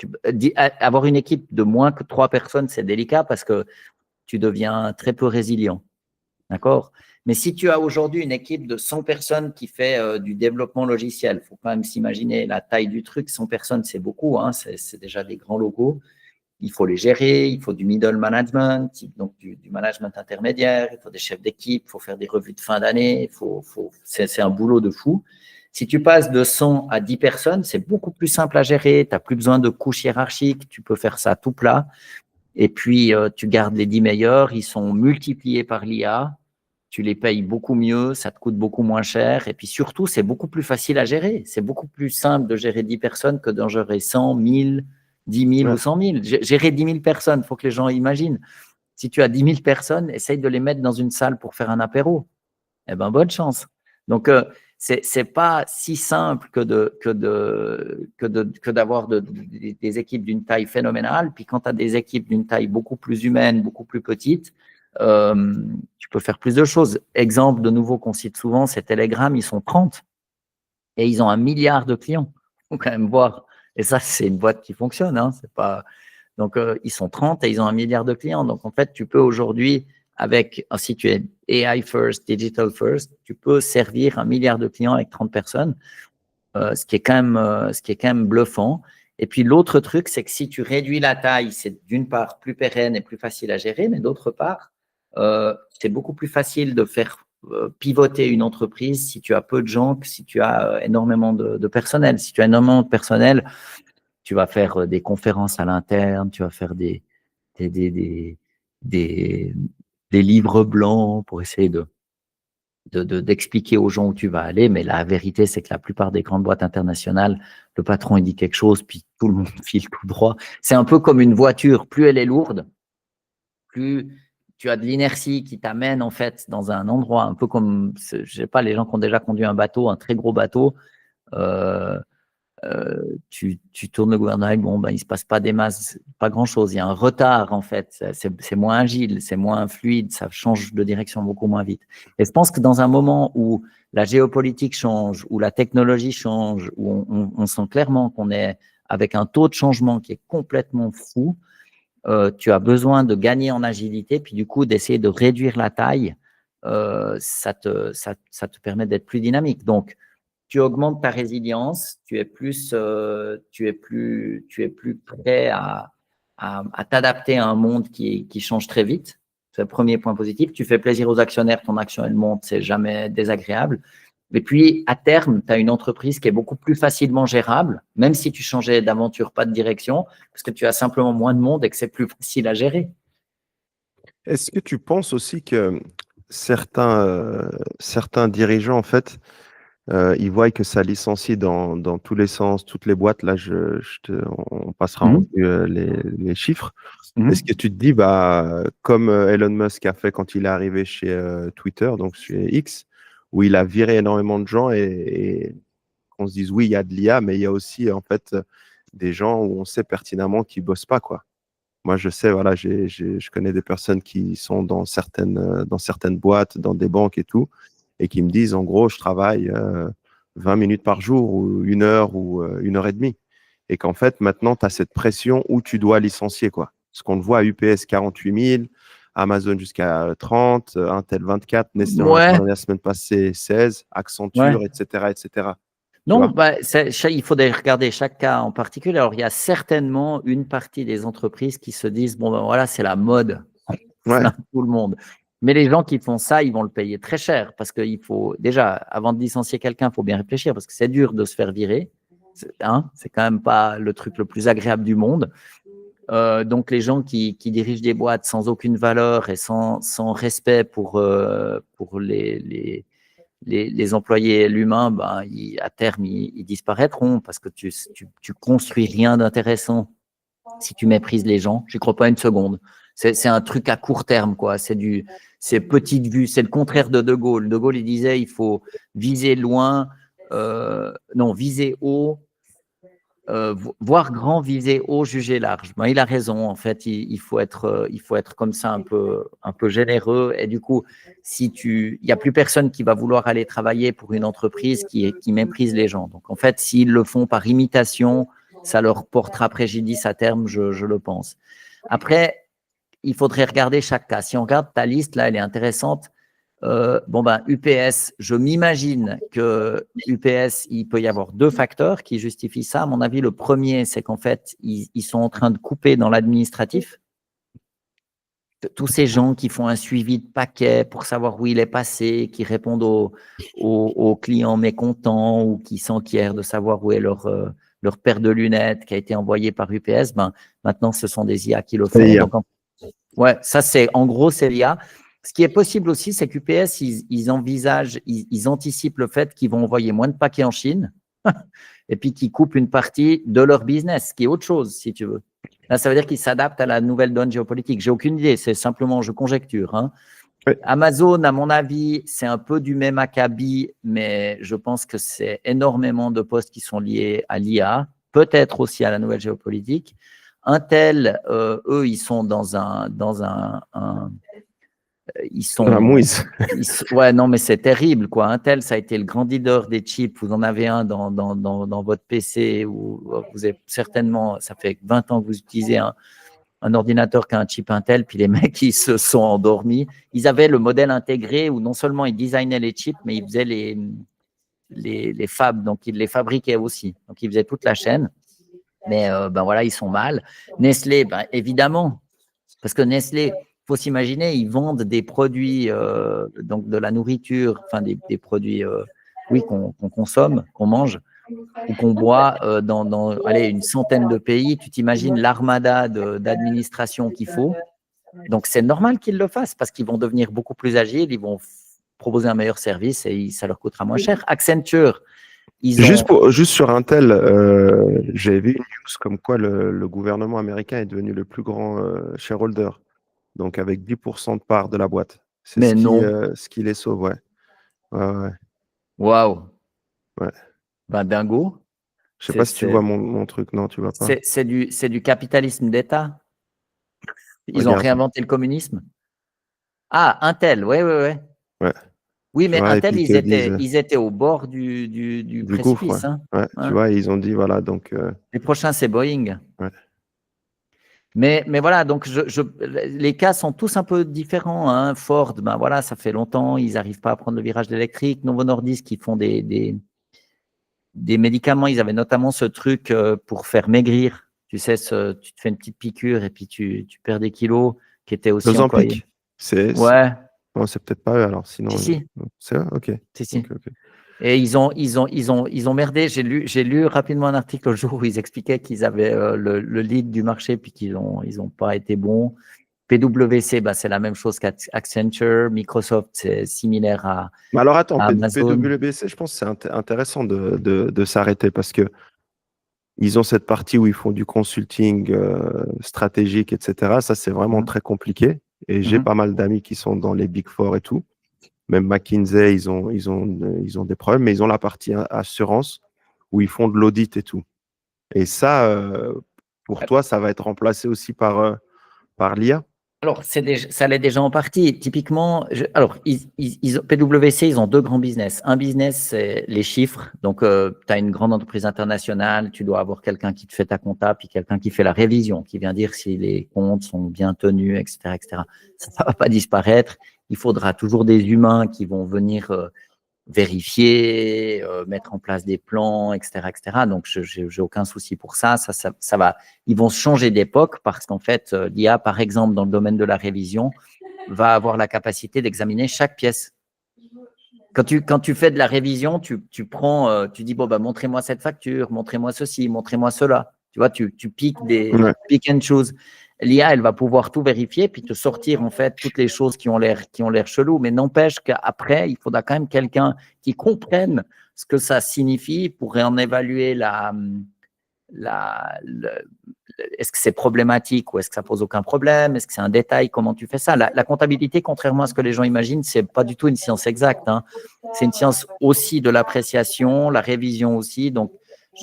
Avoir une équipe de moins que 3 personnes, c'est délicat parce que tu deviens très peu résilient. D'accord? Mais si tu as aujourd'hui une équipe de 100 personnes qui fait du développement logiciel, il faut quand même s'imaginer la taille du truc. 100 personnes, c'est beaucoup, hein, c'est déjà des grands logos. Il faut les gérer, il faut du middle management, donc du management intermédiaire, il faut des chefs d'équipe, il faut faire des revues de fin d'année, c'est un boulot de fou. Si tu passes de 100 à 10 personnes, c'est beaucoup plus simple à gérer, tu n'as plus besoin de couches hiérarchiques, tu peux faire ça tout plat. Et puis, tu gardes les 10 meilleurs, ils sont multipliés par l'IA, tu les payes beaucoup mieux, ça te coûte beaucoup moins cher. Et puis surtout, c'est beaucoup plus facile à gérer. C'est beaucoup plus simple de gérer 10 personnes que d'en gérer 100, 1000, 10 000 ou 100 000. Gérer 10 000 personnes, il faut que les gens imaginent. Si tu as 10 000 personnes, essaye de les mettre dans une salle pour faire un apéro. Eh bien, bonne chance. Donc, c'est pas si simple que d'avoir des équipes d'une taille phénoménale. Puis quand tu as des équipes d'une taille beaucoup plus humaine, beaucoup plus petite, tu peux faire plus de choses. Exemple de nouveau qu'on cite souvent, c'est Telegram, ils sont 30 et ils ont 1 milliard de clients. Il faut quand même voir. Et ça, c'est une boîte qui fonctionne. Hein, c'est pas… Donc, ils sont 30 et ils ont 1 milliard de clients. Donc, en fait, tu peux aujourd'hui si tu es AI first, digital first, tu peux servir 1 milliard de clients avec 30 personnes, ce qui est quand même bluffant. Et puis, l'autre truc, c'est que si tu réduis la taille, c'est d'une part plus pérenne et plus facile à gérer, mais d'autre part, c'est beaucoup plus facile de faire pivoter une entreprise si tu as peu de gens que si tu as énormément de personnel. Si tu as énormément de personnel, tu vas faire des conférences à l'interne, tu vas faire des livres blancs pour essayer d'expliquer aux gens où tu vas aller, mais la vérité, c'est que la plupart des grandes boîtes internationales, le patron, il dit quelque chose, puis tout le monde file tout droit. C'est un peu comme une voiture, plus elle est lourde, plus tu as de l'inertie qui t'amène en fait dans un endroit, un peu comme, je sais pas, les gens qui ont déjà conduit un bateau, un très gros bateau, tu tournes le gouvernail, bon, ben, il se passe pas des masses, pas grand-chose. Il y a un retard, en fait. C'est moins agile, c'est moins fluide, ça change de direction beaucoup moins vite. Et je pense que dans un moment où la géopolitique change, où la technologie change, où on sent clairement qu'on est avec un taux de changement qui est complètement fou, tu as besoin de gagner en agilité, puis du coup, d'essayer de réduire la taille, ça te permet d'être plus dynamique. Donc, tu augmentes ta résilience, tu es plus prêt à t'adapter à un monde qui change très vite. C'est le premier point positif. Tu fais plaisir aux actionnaires, ton action, elle monte, c'est jamais désagréable. Et puis, à terme, tu as une entreprise qui est beaucoup plus facilement gérable, même si tu changeais d'aventure, pas de direction, parce que tu as simplement moins de monde et que c'est plus facile à gérer. Est-ce que tu penses aussi que certains dirigeants, en fait, ils voient que ça licencie dans tous les sens, toutes les boîtes. Là, on passera en revue les chiffres. Est-ce que tu te dis, comme Elon Musk a fait quand il est arrivé chez Twitter, donc chez X, où il a viré énormément de gens et qu'on se dise, oui, il y a de l'IA, mais il y a aussi en fait des gens où on sait pertinemment qu'ils ne bossent pas, quoi. Moi, je sais, voilà, je connais des personnes qui sont dans certaines boîtes, dans des banques et tout, et qui me disent, en gros, je travaille 20 minutes par jour ou 1 heure ou 1 heure et demie. Et qu'en fait, maintenant, tu as cette pression où tu dois licencier, quoi. Ce qu'on le voit à UPS, 48 000, Amazon jusqu'à 30, Intel 24, Nestlé, on a parlé la semaine passée, 16, Accenture, etc., etc. Non, il faudrait regarder chaque cas en particulier. Alors, il y a certainement une partie des entreprises qui se disent, bon, ben voilà, c'est la mode, tout le monde. Mais les gens qui font ça, ils vont le payer très cher parce qu'il faut, déjà, avant de licencier quelqu'un, il faut bien réfléchir parce que c'est dur de se faire virer. C'est quand même pas le truc le plus agréable du monde. Donc, les gens qui dirigent des boîtes sans aucune valeur et sans respect pour les employés et l'humain, à terme, ils disparaîtront parce que tu construis rien d'intéressant si tu méprises les gens. Je n'y crois pas une seconde. C'est un truc à court terme, quoi. C'est petite vue. C'est le contraire de De Gaulle. De Gaulle, il disait, il faut viser loin, viser haut, voir grand, viser haut, juger large. Il a raison. En fait, il faut être comme ça un peu généreux. Et du coup, il n'y a plus personne qui va vouloir aller travailler pour une entreprise qui méprise les gens. Donc, en fait, s'ils le font par imitation, ça leur portera préjudice à terme, je le pense. Après, il faudrait regarder chaque cas. Si on regarde ta liste, là, elle est intéressante. UPS, je m'imagine que UPS, il peut y avoir 2 facteurs qui justifient ça. À mon avis, le premier, c'est qu'en fait, ils sont en train de couper dans l'administratif. Tous ces gens qui font un suivi de paquets pour savoir où il est passé, qui répondent aux clients mécontents ou qui s'enquièrent de savoir où est leur paire de lunettes qui a été envoyée par UPS, maintenant, ce sont des IA qui le font. Donc, ça, en gros, c'est l'IA. Ce qui est possible aussi, c'est qu'UPS, ils envisagent, ils anticipent le fait qu'ils vont envoyer moins de paquets en Chine et puis qu'ils coupent une partie de leur business, ce qui est autre chose, si tu veux. Là, ça veut dire qu'ils s'adaptent à la nouvelle donne géopolitique. J'ai aucune idée, c'est simplement, je conjecture. Amazon, à mon avis, c'est un peu du même acabit, mais je pense que c'est énormément de postes qui sont liés à l'IA, peut-être aussi à la nouvelle géopolitique. Intel, eux, ils sont ils sont. La mouise. Mais c'est terrible, quoi. Intel, ça a été le grand leader des chips. Vous en avez un dans votre PC où vous avez certainement, ça fait 20 ans que vous utilisez un ordinateur qui a un chip Intel, puis les mecs, ils se sont endormis. Ils avaient le modèle intégré où non seulement ils designaient les chips, mais ils faisaient les fabs, donc ils les fabriquaient aussi. Donc, ils faisaient toute la chaîne. Mais ben voilà, ils sont mal. Nestlé, ben, évidemment, parce que Nestlé, il faut s'imaginer, ils vendent des produits, donc de la nourriture, enfin des produits oui, qu'on consomme, qu'on mange ou qu'on boit dans allez, une centaine de pays. Tu t'imagines l'armada d'administration qu'il faut. Donc, c'est normal qu'ils le fassent parce qu'ils vont devenir beaucoup plus agiles, ils vont proposer un meilleur service et ça leur coûtera moins cher. Accenture, ils ont… Juste sur Intel, j'ai vu une news comme quoi le gouvernement américain est devenu le plus grand shareholder, donc avec 10% de part de la boîte. C'est Mais non. ce qui les sauve, ouais. Ouais. Waouh. Ouais. Ben, dingo. Je sais pas si tu vois mon truc, non, tu vois pas. C'est du capitalisme d'État. Ils ont réinventé le communisme. Ah, Intel, ouais. Ouais. Oui, mais vois, Intel, ils étaient au bord du précipice. Gouffre, hein. ouais. Tu vois, ils ont dit, voilà, donc… Les prochains, c'est Boeing. Ouais. Mais voilà, donc les cas sont tous un peu différents. Hein. Ford, ben voilà, ça fait longtemps, ils n'arrivent pas à prendre le virage électrique. Novo Nordisk, qui font des médicaments, ils avaient notamment ce truc pour faire maigrir. Tu sais, tu te fais une petite piqûre et puis tu perds des kilos, qui était aussi employé. Ouais. Non, c'est peut-être pas eux alors, sinon… Si. C'est eux, ok. Si. Okay. Et ils ont merdé. J'ai lu rapidement un article le jour où ils expliquaient qu'ils avaient le lead du marché puis qu'ils ont pas été bons. PwC, bah, c'est la même chose qu'Accenture. Microsoft, c'est similaire à Mais alors attends, Amazon. PwC, je pense que c'est intéressant de s'arrêter parce que ils ont cette partie où ils font du consulting stratégique, etc. Ça, c'est vraiment très compliqué. Et j'ai pas mal d'amis qui sont dans les Big Four et tout. Même McKinsey, ils ont des problèmes, mais ils ont la partie assurance où ils font de l'audit et tout. Et ça, pour toi, ça va être remplacé aussi par l'IA? Alors, ça l'est déjà en partie. Typiquement, PwC, ils ont deux grands business. Un business, c'est les chiffres. Donc, tu as une grande entreprise internationale, tu dois avoir quelqu'un qui te fait ta compta, puis quelqu'un qui fait la révision, qui vient dire si les comptes sont bien tenus, etc., etc. Ça ne va pas disparaître. Il faudra toujours des humains qui vont venir vérifier, mettre en place des plans, etc., etc. Donc, j'ai aucun souci pour ça. Ça va. Ils vont changer d'époque parce qu'en fait, l'IA, par exemple, dans le domaine de la révision, va avoir la capacité d'examiner chaque pièce. Quand tu fais de la révision, tu prends, tu dis bon bah montrez-moi cette facture, montrez-moi ceci, montrez-moi cela. Tu vois, tu piques pick and choose. L'IA, elle va pouvoir tout vérifier puis te sortir en fait toutes les choses qui ont l'air chelou. Mais n'empêche qu'après, il faudra quand même quelqu'un qui comprenne ce que ça signifie pour en évaluer est-ce que c'est problématique ou est-ce que ça pose aucun problème? Est-ce que c'est un détail? Comment tu fais ça? La comptabilité, contrairement à ce que les gens imaginent, c'est pas du tout une science exacte. Hein. C'est une science aussi de l'appréciation, la révision aussi. Donc,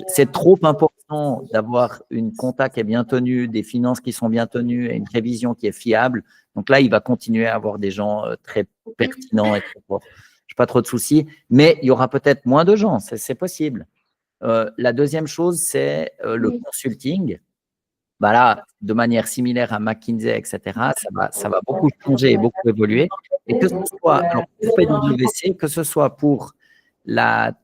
c'est trop important d'avoir une compta qui est bien tenue, des finances qui sont bien tenues et une révision qui est fiable. Donc là, il va continuer à avoir des gens très pertinents et très forts. Je n'ai pas trop de soucis, mais il y aura peut-être moins de gens, c'est possible. La deuxième chose, c'est le consulting. Bah là, de manière similaire à McKinsey, etc., ça va beaucoup changer et beaucoup évoluer. Et que ce soit pour PwC, que ce soit pour la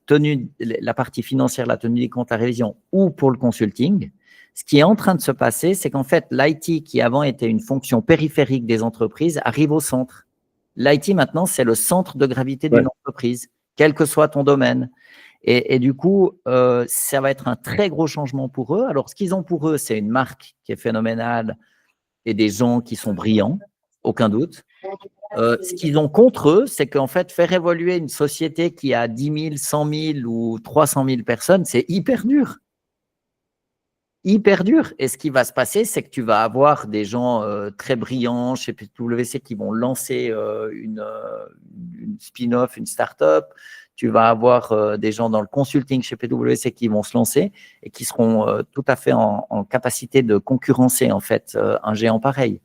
partie financière, la tenue des comptes, la révision, ou pour le consulting, ce qui est en train de se passer, c'est qu'en fait, l'IT, qui avant était une fonction périphérique des entreprises, arrive au centre. L'IT, maintenant, c'est le centre de gravité d'une entreprise, quel que soit ton domaine. Et du coup, ça va être un très gros changement pour eux. Alors, ce qu'ils ont pour eux, c'est une marque qui est phénoménale et des gens qui sont brillants, aucun doute. Ce qu'ils ont contre eux, c'est qu'en fait, faire évoluer une société qui a 10 000, 100 000 ou 300 000 personnes, c'est hyper dur. Hyper dur. Et ce qui va se passer, c'est que tu vas avoir des gens très brillants chez PwC qui vont lancer une spin-off, une start-up. Tu vas avoir des gens dans le consulting chez PwC qui vont se lancer et qui seront tout à fait en capacité de concurrencer en fait un géant pareil.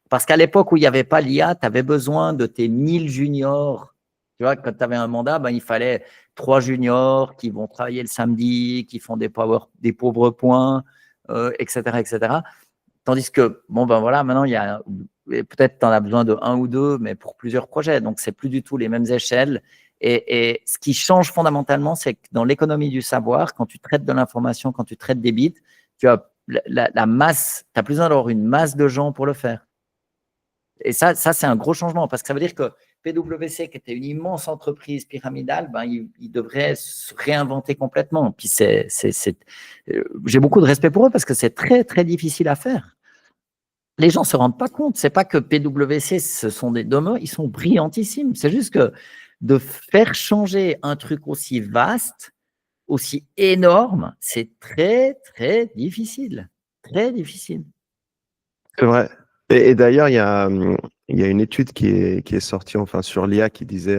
Parce qu'à l'époque où il n'y avait pas l'IA, tu avais besoin de tes 1000 juniors. Tu vois, quand tu avais un mandat, ben, il fallait 3 juniors qui vont travailler le samedi, qui font des pauvres points, etc., etc. Tandis que, bon, ben voilà, maintenant, peut-être tu en as besoin de 1 ou 2, mais pour plusieurs projets. Donc, c'est plus du tout les mêmes échelles. Et ce qui change fondamentalement, c'est que dans l'économie du savoir, quand tu traites de l'information, quand tu traites des bits, tu as la masse, tu as plus besoin d'avoir une masse de gens pour le faire. Et ça c'est un gros changement parce que ça veut dire que PwC, qui était une immense entreprise pyramidale, ben, il devrait se réinventer complètement. Puis j'ai beaucoup de respect pour eux parce que c'est très, très difficile à faire. Les gens ne se rendent pas compte. Ce n'est pas que PwC, ce sont des dômes, ils sont brillantissimes. C'est juste que de faire changer un truc aussi vaste, aussi énorme, c'est très, très difficile. Très difficile. C'est vrai. Et d'ailleurs, il y a une étude qui est sortie enfin, sur l'IA qui disait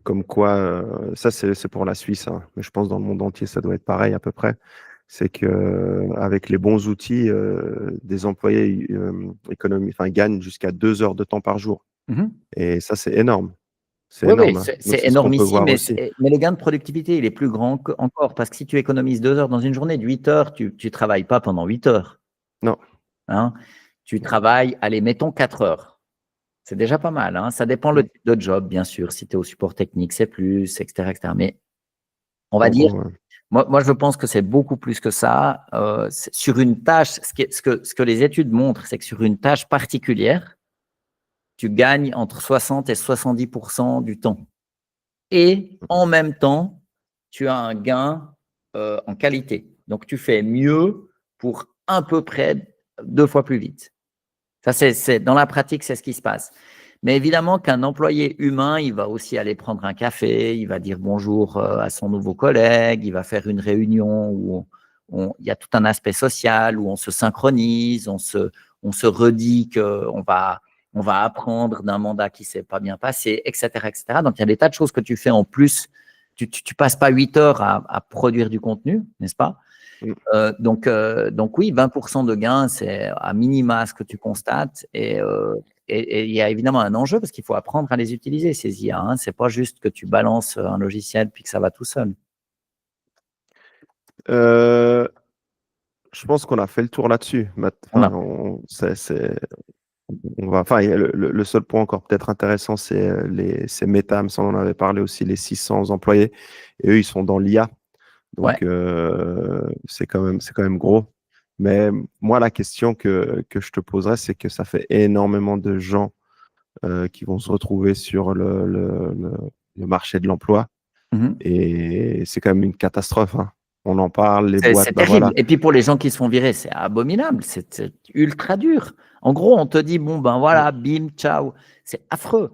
comme quoi, ça c'est pour la Suisse, hein, mais je pense dans le monde entier, ça doit être pareil à peu près. C'est que avec les bons outils, des employés gagnent jusqu'à 2 heures de temps par jour. Et ça, c'est énorme. C'est Oui, énorme. oui, Hein. c'est Donc, ce qu'on peut énormissime, voir aussi. mais le gain de productivité, il est plus grand encore, parce que si tu économises 2 heures dans une journée de 8 heures, tu ne travailles pas pendant 8 heures. Non. Hein, tu travailles, allez, mettons 4 heures. C'est déjà pas mal. Hein. Ça dépend le type de job, bien sûr. Si tu es au support technique, c'est plus, etc., etc. Mais on va En dire, gros, ouais. moi, je pense que c'est beaucoup plus que ça. Sur une tâche, ce que les études montrent, c'est que sur une tâche particulière, tu gagnes entre 60 et 70% du temps. Et en même temps, tu as un gain en qualité. Donc, tu fais mieux pour à peu près 2 fois plus vite. Ça, dans la pratique, c'est ce qui se passe. Mais évidemment qu'un employé humain, il va aussi aller prendre un café, il va dire bonjour à son nouveau collègue, il va faire une réunion où il y a tout un aspect social, où on se synchronise, on se redit qu'on va apprendre d'un mandat qui ne s'est pas bien passé, etc., etc. Donc, il y a des tas de choses que tu fais en plus. Tu ne passes pas 8 heures à produire du contenu, n'est-ce pas? Donc oui, 20% de gain, c'est à minima ce que tu constates. Et il y a évidemment un enjeu parce qu'il faut apprendre à les utiliser, ces IA. Hein. Ce n'est pas juste que tu balances un logiciel puis que ça va tout seul. Je pense qu'on a fait le tour là-dessus. Le seul point encore peut-être intéressant, c'est ces Meta, mais ça on en avait parlé aussi, les 600 employés. Et eux, ils sont dans l'IA. Donc, c'est quand même gros. Mais moi, la question que je te poserais, c'est que ça fait énormément de gens qui vont se retrouver sur le marché de l'emploi. Et c'est quand même une catastrophe. Hein. On en parle, les boîtes. C'est terrible. Voilà. Et puis pour les gens qui se font virer, c'est abominable. C'est ultra dur. En gros, on te dit, bon, ben voilà, bim, ciao. C'est affreux.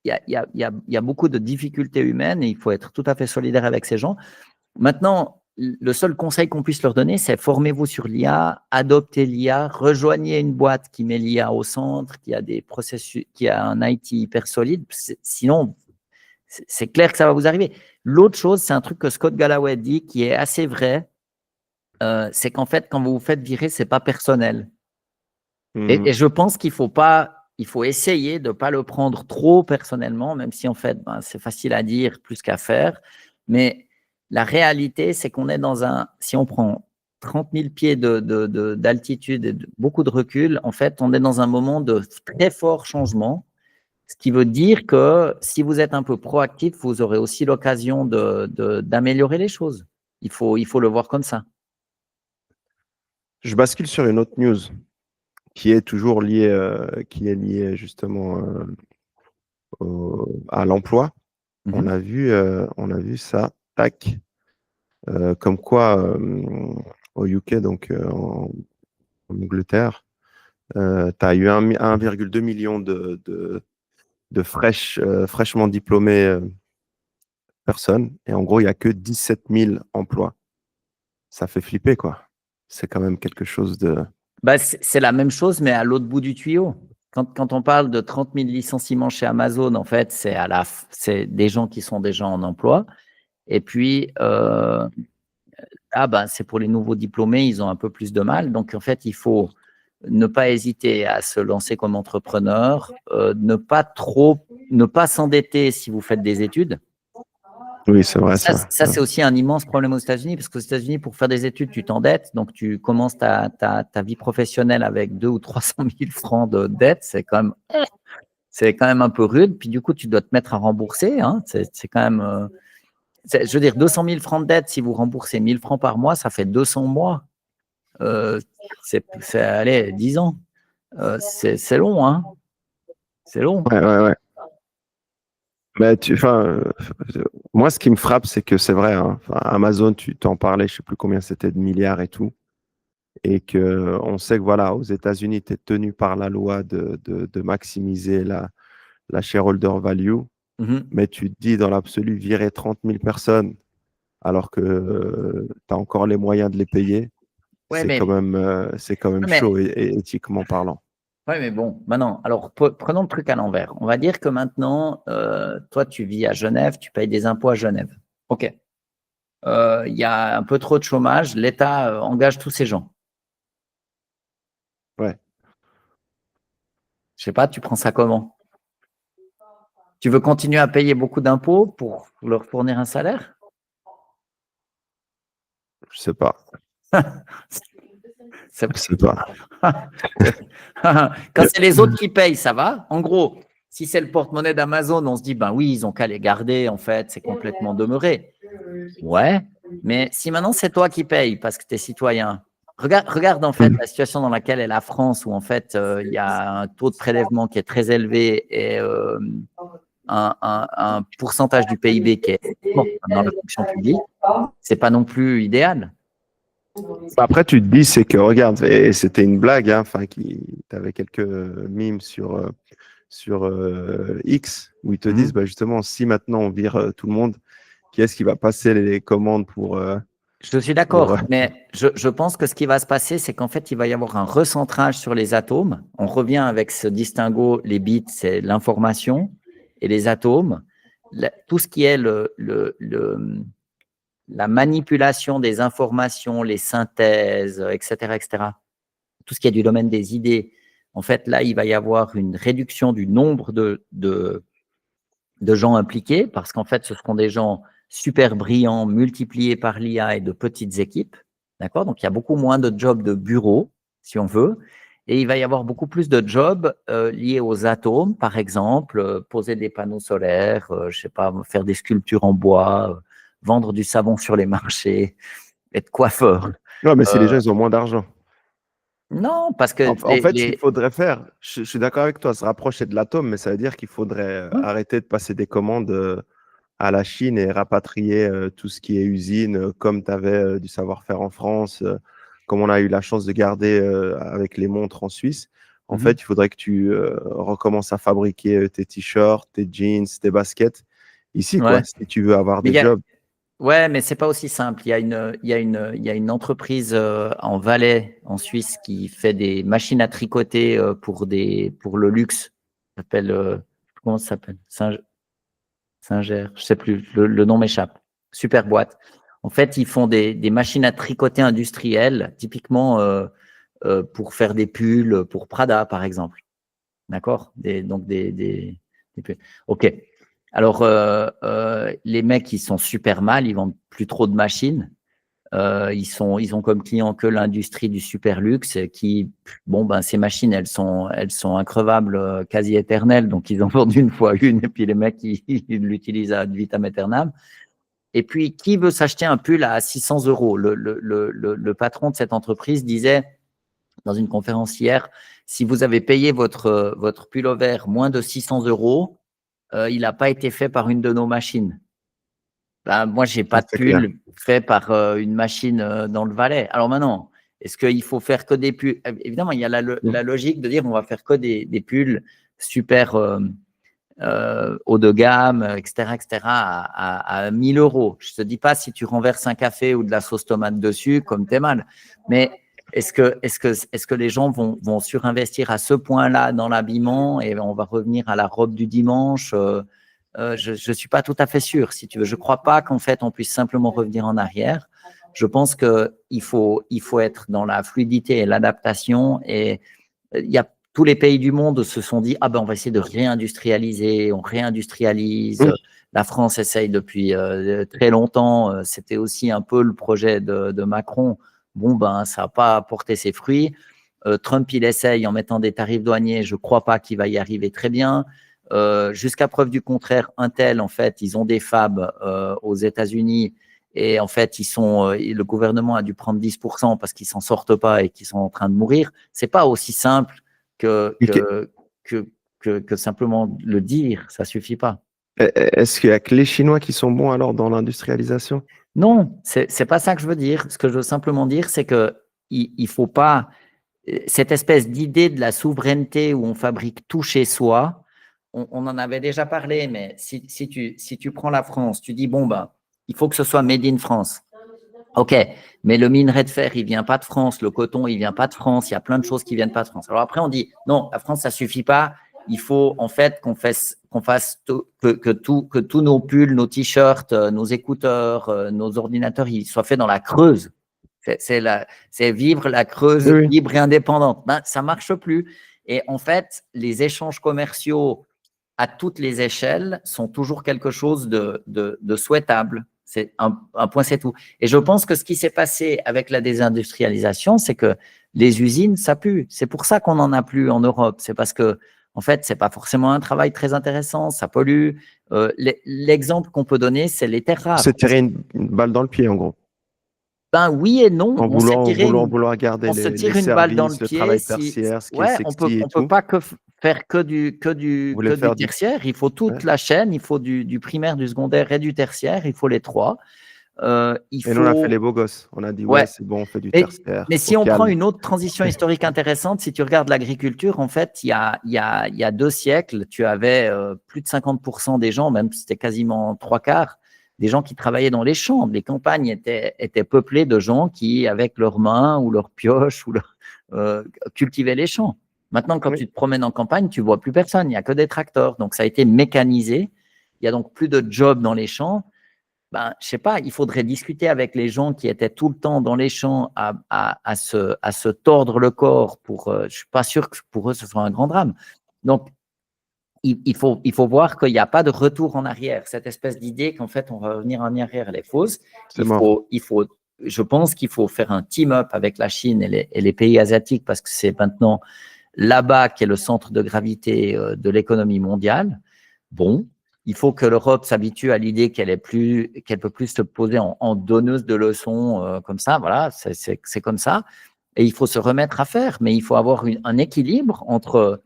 Il y a beaucoup de difficultés humaines et il faut être tout à fait solidaire avec ces gens. Maintenant, le seul conseil qu'on puisse leur donner, c'est formez-vous sur l'IA, adoptez l'IA, rejoignez une boîte qui met l'IA au centre, qui a des processus, qui a un IT hyper solide. Sinon, c'est clair que ça va vous arriver. L'autre chose, c'est un truc que Scott Galloway dit qui est assez vrai, c'est qu'en fait, quand vous vous faites virer, c'est pas personnel. Et je pense qu'il faut essayer de ne pas le prendre trop personnellement, même si en fait, c'est facile à dire plus qu'à faire. Mais la réalité, c'est qu'on est si on prend 30 000 pieds d'altitude et beaucoup de recul, en fait, on est dans un moment de très fort changement. Ce qui veut dire que si vous êtes un peu proactif, vous aurez aussi l'occasion d'améliorer les choses. Il faut le voir comme ça. Je bascule sur une autre news qui est toujours liée, justement à l'emploi. On a vu ça, tac, comme quoi au UK, donc en Angleterre, tu as eu 1,2 million de fraîchement diplômées personnes. Et en gros, il n'y a que 17 000 emplois. Ça fait flipper, quoi. C'est quand même quelque chose de… C'est la même chose, mais à l'autre bout du tuyau. Quand on parle de 30 000 licenciements chez Amazon, en fait, c'est des gens qui sont déjà en emploi. Et puis, c'est pour les nouveaux diplômés, ils ont un peu plus de mal. Donc, en fait, il faut ne pas hésiter à se lancer comme entrepreneur, ne pas s'endetter si vous faites des études. Oui, c'est vrai, Ça, ça. c'est aussi un immense problème aux États-Unis, parce qu'aux États-Unis, pour faire des études, tu t'endettes, donc tu commences ta vie professionnelle avec 200 ou 300 000 francs de dette, c'est quand même un peu rude, puis du coup, tu dois te mettre à rembourser, hein, c'est quand même… je veux dire, 200 000 francs de dette, si vous remboursez 1000 francs par mois, ça fait 200 mois. Allez, 10 ans. C'est long, hein. C'est long. Ouais. Mais moi, ce qui me frappe, c'est que c'est vrai, hein, Amazon, tu t'en parlais, je sais plus combien c'était de milliards et tout, et que on sait que voilà, aux États-Unis, tu es tenu par la loi de maximiser la shareholder value, mais tu te dis dans l'absolu, virer 30 000 personnes alors que tu as encore les moyens de les payer, Ouais, c'est quand même mais, chaud et éthiquement parlant. ouais, mais bon, maintenant, alors prenons le truc à l'envers. On va dire que maintenant, toi, tu vis à Genève, tu payes des impôts à Genève. OK. Il y a un peu trop de chômage, l'État engage tous ces gens. Ouais. Je sais pas, tu prends ça comment? Tu veux continuer à payer beaucoup d'impôts pour leur fournir un salaire? Je sais pas. C'est- Je sais pas. Quand c'est les autres qui payent, ça va. En gros, si c'est le porte-monnaie d'Amazon, on se dit, ben oui, ils ont qu'à les garder, en fait, c'est complètement demeuré. Ouais, mais si maintenant c'est toi qui payes parce que tu es citoyen, regarde en fait la situation dans laquelle est la France, où en fait il y a un taux de prélèvement qui est très élevé et un pourcentage du PIB qui est fort dans la fonction publique, c'est pas non plus idéal. Après, tu te dis, c'est que, regarde, et c'était une blague, hein, tu avais quelques mimes sur X, où ils te disent, bah, justement, si maintenant on vire tout le monde, qui est-ce qui va passer les commandes pour… Je suis d'accord, mais je pense que ce qui va se passer, c'est qu'en fait, il va y avoir un recentrage sur les atomes. On revient avec ce distinguo, les bits, c'est l'information, et les atomes, tout ce qui est la manipulation des informations, les synthèses, etc., tout ce qui est du domaine des idées, en fait, là, il va y avoir une réduction du nombre de gens impliqués, parce qu'en fait, ce seront des gens super brillants, multipliés par l'IA et de petites équipes. D'accord? Donc, il y a beaucoup moins de jobs de bureau, si on veut. Et il va y avoir beaucoup plus de jobs liés aux atomes, par exemple, poser des panneaux solaires, je sais pas, faire des sculptures en bois, vendre du savon sur les marchés, être coiffeur. Non, mais si les gens, ils ont moins d'argent. Non, parce que En fait, ce qu'il faudrait faire, je suis d'accord avec toi, se rapprocher de l'atome, mais ça veut dire qu'il faudrait arrêter de passer des commandes à la Chine et rapatrier tout ce qui est usine, comme tu avais du savoir-faire en France, comme on a eu la chance de garder avec les montres en Suisse. En fait, il faudrait que tu recommences à fabriquer tes t-shirts, tes jeans, tes baskets ici, quoi, si tu veux avoir des jobs. Ouais, mais c'est pas aussi simple. Il y a une entreprise en Valais, en Suisse, qui fait des machines à tricoter pour le luxe. Ça s'appelle, comment ça s'appelle? Singer, je sais plus, le nom m'échappe. Super boîte. En fait, ils font des machines à tricoter industrielles, typiquement pour faire des pulls pour Prada, par exemple. D'accord? Donc des pulls. OK. Alors, les mecs, ils sont super mal, ils vendent plus trop de machines. Ils ont comme client que l'industrie du super luxe qui, bon, ben, ces machines, elles sont increvables, quasi éternelles. Donc, ils en vendent une fois une et puis les mecs, ils l'utilisent ad vitam aeternam. Et puis, qui veut s'acheter un pull à 600 €? Le patron de cette entreprise disait dans une conférence hier, si vous avez payé votre pullover moins de 600 €, il n'a pas été fait par une de nos machines. Ben, moi, je n'ai pas de pull fait par une machine dans le Valais. Alors maintenant, est-ce qu'il faut faire que des pulls? Évidemment, il y a la logique de dire on va faire que des pulls super haut de gamme, etc., à 1 000 €. Je ne te dis pas si tu renverses un café ou de la sauce tomate dessus, comme t'es mal. Mais est-ce que les gens vont surinvestir à ce point-là dans l'habillement et on va revenir à la robe du dimanche? Je ne suis pas tout à fait sûr, si tu veux. Je ne crois pas qu'en fait, on puisse simplement revenir en arrière. Je pense qu'il faut être dans la fluidité et l'adaptation. Et il y a tous les pays du monde se sont dit, ah ben on va essayer de réindustrialiser, on réindustrialise. La France essaye depuis très longtemps. C'était aussi un peu le projet de Macron. Bon, ben, ça n'a pas porté ses fruits. Trump, il essaye en mettant des tarifs douaniers. Je ne crois pas qu'il va y arriver très bien. Jusqu'à preuve du contraire, Intel, en fait, ils ont des fabs aux États-Unis et en fait, le gouvernement a dû prendre 10% parce qu'ils s'en sortent pas et qu'ils sont en train de mourir. C'est pas aussi simple que simplement le dire. Ça suffit pas. Est-ce qu'il y a que les Chinois qui sont bons alors dans l'industrialisation? Non, c'est pas ça que je veux dire. Ce que je veux simplement dire, c'est que il faut pas cette espèce d'idée de la souveraineté où on fabrique tout chez soi. On en avait déjà parlé, mais si tu prends la France, tu dis bon ben il faut que ce soit made in France. Ok, mais le minerai de fer, il vient pas de France, le coton, il vient pas de France, il y a plein de choses qui viennent pas de France. Alors après, on dit non, la France, ça suffit pas. Il faut en fait qu'on fasse que tous nos pulls, nos t-shirts, nos écouteurs, nos ordinateurs, ils soient faits dans la Creuse. C'est vivre la Creuse libre et indépendante. Ben, ça marche plus. Et en fait, les échanges commerciaux à toutes les échelles sont toujours quelque chose de souhaitable. C'est un point, c'est tout. Et je pense que ce qui s'est passé avec la désindustrialisation, c'est que les usines, ça pue. C'est pour ça qu'on n'en a plus en Europe. C'est parce que, en fait, c'est pas forcément un travail très intéressant, ça pollue. L'exemple qu'on peut donner, c'est les terres rares. C'est tirer une balle dans le pied, en gros. Ben oui et non. En vouloir garder on se tire les une balle dans le services, le pied. travail tertiaire, ce qui est Ouais, sexy et on tout. peut pas faire que du tertiaire. Il faut toute la chaîne. Il faut du primaire, du secondaire et du tertiaire. Il faut les trois. Et nous, on a fait les beaux gosses. On a dit, ouais, c'est bon, on fait du tertiaire. Mais si on prend une autre transition historique intéressante, si tu regardes l'agriculture, en fait, il y a 2 siècles, tu avais plus de 50% des gens, même c'était quasiment 3/4, des gens qui travaillaient dans les champs. Les campagnes étaient peuplées de gens qui, avec leurs mains ou leurs pioches, cultivaient les champs. Maintenant, quand tu te promènes en campagne, tu vois plus personne. Il n'y a que des tracteurs. Donc, ça a été mécanisé. Il y a donc plus de jobs dans les champs. Ben, je sais pas, il faudrait discuter avec les gens qui étaient tout le temps dans les champs à se tordre le corps je suis pas sûr que pour eux ce soit un grand drame. Donc, il faut voir qu'il n'y a pas de retour en arrière. Cette espèce d'idée qu'en fait, on va revenir en arrière, elle est fausse. Je pense qu'il faut faire un team-up avec la Chine et les pays asiatiques parce que c'est maintenant là-bas qui est le centre de gravité de l'économie mondiale. Bon, il faut que l'Europe s'habitue à l'idée qu'elle peut plus se poser en donneuse de leçons comme ça. Voilà, c'est comme ça. Et il faut se remettre à faire, mais il faut avoir un équilibre entre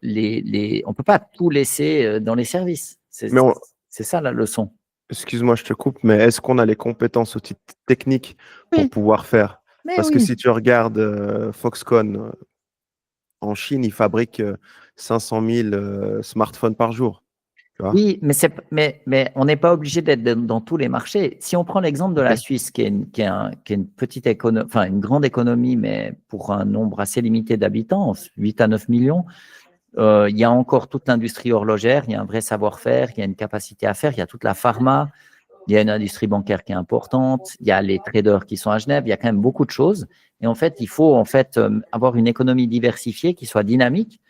les. On peut pas tout laisser dans les services. C'est ça la leçon. Excuse-moi, je te coupe, mais est-ce qu'on a les compétences aussi techniques pour pouvoir faire? Parce que si tu regardes Foxconn, en Chine, ils fabriquent 500 000 smartphones par jour. Tu vois? Oui, mais on n'est pas obligé d'être dans tous les marchés. Si on prend l'exemple de la Suisse, qui est une petite économie, enfin une grande économie, mais pour un nombre assez limité d'habitants, 8 à 9 millions, il y a encore toute l'industrie horlogère, il y a un vrai savoir-faire, il y a une capacité à faire, il y a toute la pharma, il y a une industrie bancaire qui est importante, il y a les traders qui sont à Genève, il y a quand même beaucoup de choses. Et en fait, il faut avoir une économie diversifiée qui soit dynamique.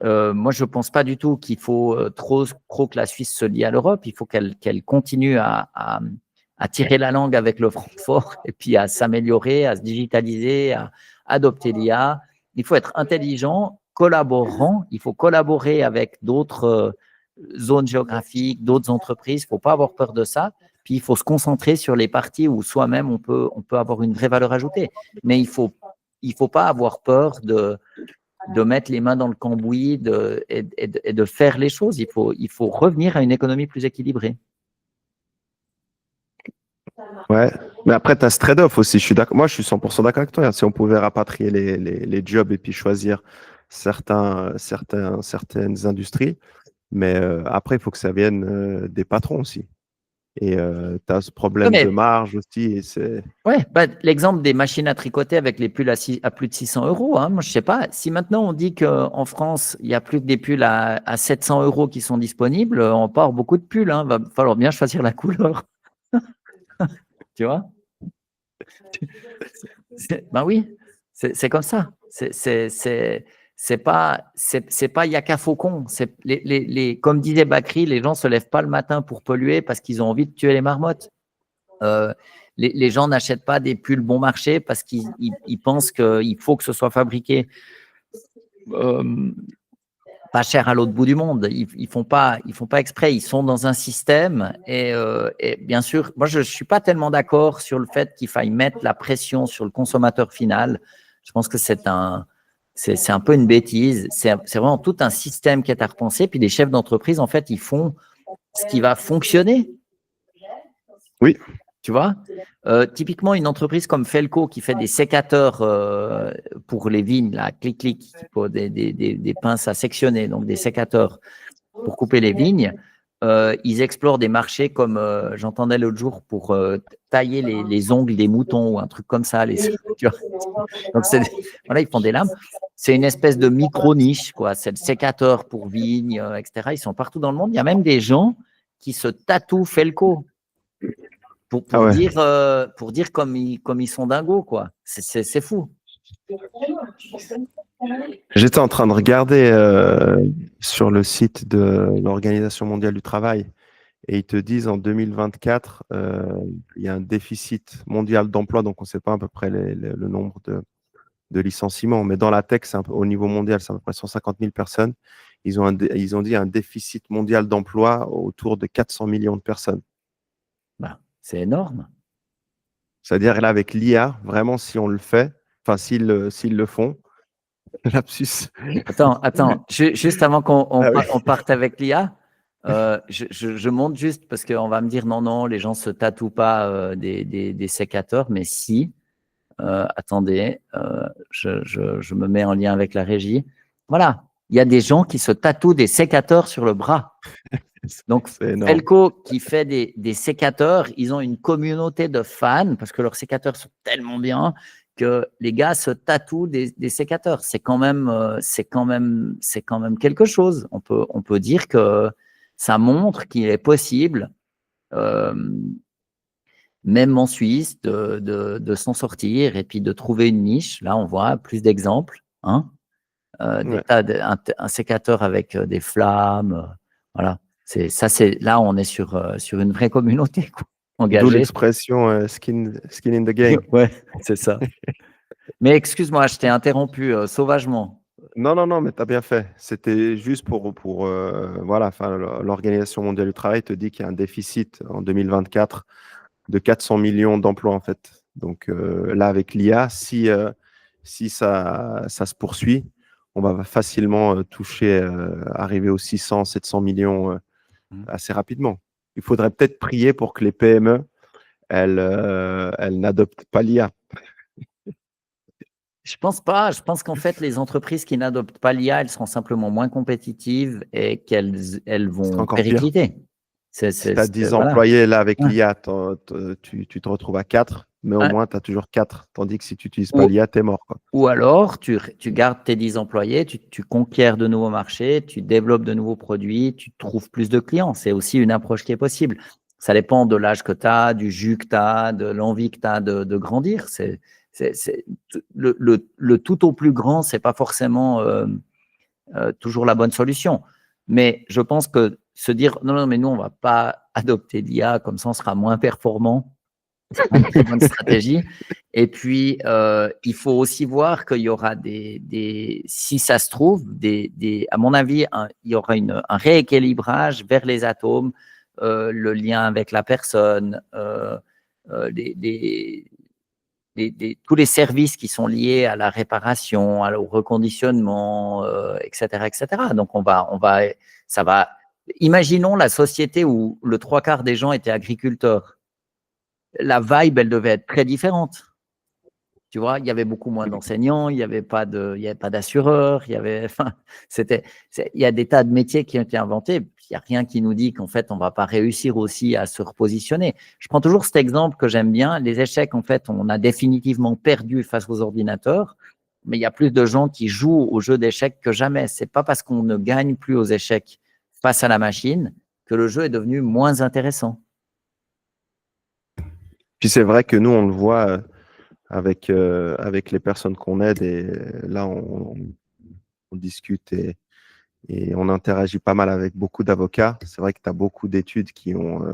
Moi, je ne pense pas du tout qu'il faut trop que la Suisse se lie à l'Europe. Il faut qu'elle continue à tirer la langue avec le franc fort et puis à s'améliorer, à se digitaliser, à adopter l'IA. Il faut être intelligent, collaborant. Il faut collaborer avec d'autres zones géographiques, d'autres entreprises. Il ne faut pas avoir peur de ça. Puis, il faut se concentrer sur les parties où soi-même, on peut avoir une vraie valeur ajoutée. Mais il faut pas avoir peur de mettre les mains dans le cambouis et de faire les choses. Il faut revenir à une économie plus équilibrée. Ouais, mais après, tu as ce trade-off aussi. Moi, je suis 100% d'accord avec toi. Si on pouvait rapatrier les jobs et puis choisir certaines industries, mais après, il faut que ça vienne des patrons aussi. Et tu as ce problème de marge aussi. Ouais, l'exemple des machines à tricoter avec les pulls à plus de 600 €. Hein, moi, je ne sais pas. Si maintenant on dit qu'en France, il n'y a plus que des pulls à 700 € qui sont disponibles, on part beaucoup de pulls. Il va falloir bien choisir la couleur. Tu vois? Ben oui, c'est comme ça. c'est pas Yaka Faucon. Comme disait Bakri, les gens se lèvent pas le matin pour polluer parce qu'ils ont envie de tuer les marmottes. Les gens n'achètent pas des pulls bon marché parce qu'ils pensent qu'il faut que ce soit fabriqué pas cher à l'autre bout du monde. Ils font pas exprès. Ils sont dans un système et bien sûr, moi je suis pas tellement d'accord sur le fait qu'il faille mettre la pression sur le consommateur final. Je pense que c'est un peu une bêtise. C'est vraiment tout un système qui est à repenser. Puis les chefs d'entreprise, en fait, ils font ce qui va fonctionner. Oui. Tu vois, typiquement une entreprise comme Felco qui fait des sécateurs pour les vignes, là, clic-clic, des pinces à sectionner, donc des sécateurs pour couper les vignes. Ils explorent des marchés comme j'entendais l'autre jour pour tailler les ongles des moutons ou un truc comme ça. Tu vois. Donc voilà, ils font des lames. C'est une espèce de micro-niche, quoi. C'est le sécateur pour vignes, etc. Ils sont partout dans le monde. Il y a même des gens qui se tatouent Felco. Pour dire comme ils sont dingos, quoi. C'est fou. J'étais en train de regarder sur le site de l'Organisation mondiale du travail et ils te disent en 2024, il y a un déficit mondial d'emploi, donc on ne sait pas à peu près le nombre de licenciements, mais dans la tech, au niveau mondial, c'est à peu près 150 000 personnes. Ils ont dit un déficit mondial d'emploi autour de 400 millions de personnes. Bah, c'est énorme. C'est-à-dire là, avec l'IA, vraiment, si on le fait, enfin, s'ils le font, lapsus. Attends, juste avant qu'on parte avec l'IA, je monte juste parce qu'on va me dire non, les gens se tatouent pas des sécateurs, mais si. Attendez, je me mets en lien avec la régie. Voilà, il y a des gens qui se tatouent des sécateurs sur le bras. Donc, Felco qui fait des sécateurs, ils ont une communauté de fans parce que leurs sécateurs sont tellement bien que les gars se tatouent des sécateurs. C'est quand même quelque chose. On peut dire que ça montre qu'il est possible, même en Suisse, de s'en sortir et puis de trouver une niche. Là, on voit plus d'exemples. Hein, un sécateur avec des flammes. Voilà. Là, on est sur une vraie communauté engagée. D'où l'expression skin in the game. Ouais, c'est ça. Mais excuse-moi, je t'ai interrompu sauvagement. Non, mais tu as bien fait. C'était juste pour voilà, l'Organisation mondiale du travail te dit qu'il y a un déficit en 2024 de 400 millions d'emplois en fait. Donc là, avec l'IA, si ça se poursuit, on va facilement arriver aux 600, 700 millions assez rapidement. Il faudrait peut-être prier pour que les PME, elles n'adoptent pas l'IA. Je pense pas. Je pense qu'en fait, les entreprises qui n'adoptent pas l'IA, elles seront simplement moins compétitives et qu'elles vont péricliter. Si tu as 10 employés là avec l'IA, tu te retrouves à 4, mais au moins tu as toujours 4. Tandis que si tu n'utilises pas l'IA, tu es mort. Quoi. Ou alors, tu gardes tes 10 employés, tu conquiers de nouveaux marchés, tu développes de nouveaux produits, tu trouves plus de clients. C'est aussi une approche qui est possible. Ça dépend de l'âge que tu as, du jus que tu as, de l'envie que tu as de grandir. Le tout au plus grand, ce n'est pas forcément toujours la bonne solution. Mais je pense que se dire non, mais nous, on ne va pas adopter l'IA, comme ça, on sera moins performant. C'est une très bonne stratégie. Et puis, il faut aussi voir qu'il y aura si ça se trouve, à mon avis, il y aura un rééquilibrage vers les atomes, le lien avec la personne, tous les services qui sont liés à la réparation, au reconditionnement, etc., etc. Donc, imaginons la société où le 3/4 des gens étaient agriculteurs. La vibe, elle devait être très différente. Tu vois, il y avait beaucoup moins d'enseignants, il n'y avait pas d'assureurs, il y a des tas de métiers qui ont été inventés. Il n'y a rien qui nous dit qu'en fait, on ne va pas réussir aussi à se repositionner. Je prends toujours cet exemple que j'aime bien. Les échecs, en fait, on a définitivement perdu face aux ordinateurs, mais il y a plus de gens qui jouent aux jeux d'échecs que jamais. Ce n'est pas parce qu'on ne gagne plus aux échecs face à la machine que le jeu est devenu moins intéressant. Puis c'est vrai que nous, on le voit avec les personnes qu'on aide et là, on discute et on interagit pas mal avec beaucoup d'avocats. C'est vrai que tu as beaucoup d'études qui ont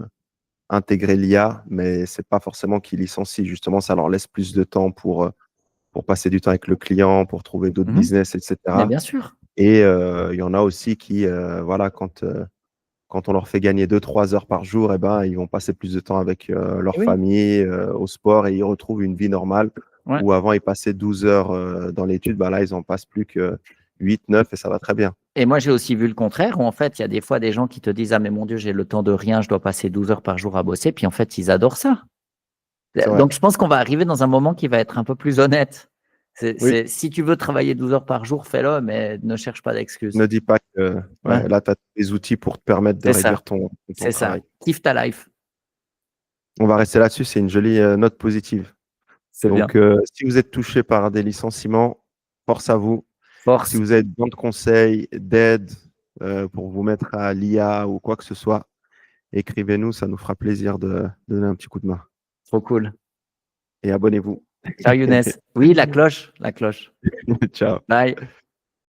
intégré l'IA, mais c'est pas forcément qu'ils licencient. Justement, ça leur laisse plus de temps pour passer du temps avec le client, pour trouver d'autres business, Mais etc. bien sûr. Et il y en a aussi qui, voilà, quand on leur fait gagner 2-3 heures par jour, eh ben, ils vont passer plus de temps avec leur Et oui. famille, au sport, et ils retrouvent une vie normale. Ouais. Où avant, ils passaient 12 heures dans l'étude, bah là, ils en passent plus que 8, 9 et ça va très bien. Et moi, j'ai aussi vu le contraire, où en fait, il y a des fois des gens qui te disent: «Ah mais mon Dieu, j'ai le temps de rien, je dois passer 12 heures par jour à bosser», puis en fait, ils adorent ça. C'est vrai. Donc je pense qu'on va arriver dans un moment qui va être un peu plus honnête. Oui, Si tu veux travailler 12 heures par jour, fais-le, mais ne cherche pas d'excuses. ne dis pas que Ouais, ouais, là, tu as des outils pour te permettre de c'est ça, réduire ton temps c'est de ça. travail. Kiffe ta life, On va rester là-dessus, c'est une jolie note positive. c'est bien. Donc, si vous êtes touché par des licenciements, force à vous. Si Force, vous avez besoin de conseils, d'aide pour vous mettre à l'IA ou quoi que ce soit, écrivez-nous, ça nous fera plaisir de donner un petit coup de main. trop cool. Et abonnez-vous. Ciao Younes. Oui, la cloche, la cloche. Ciao. Bye.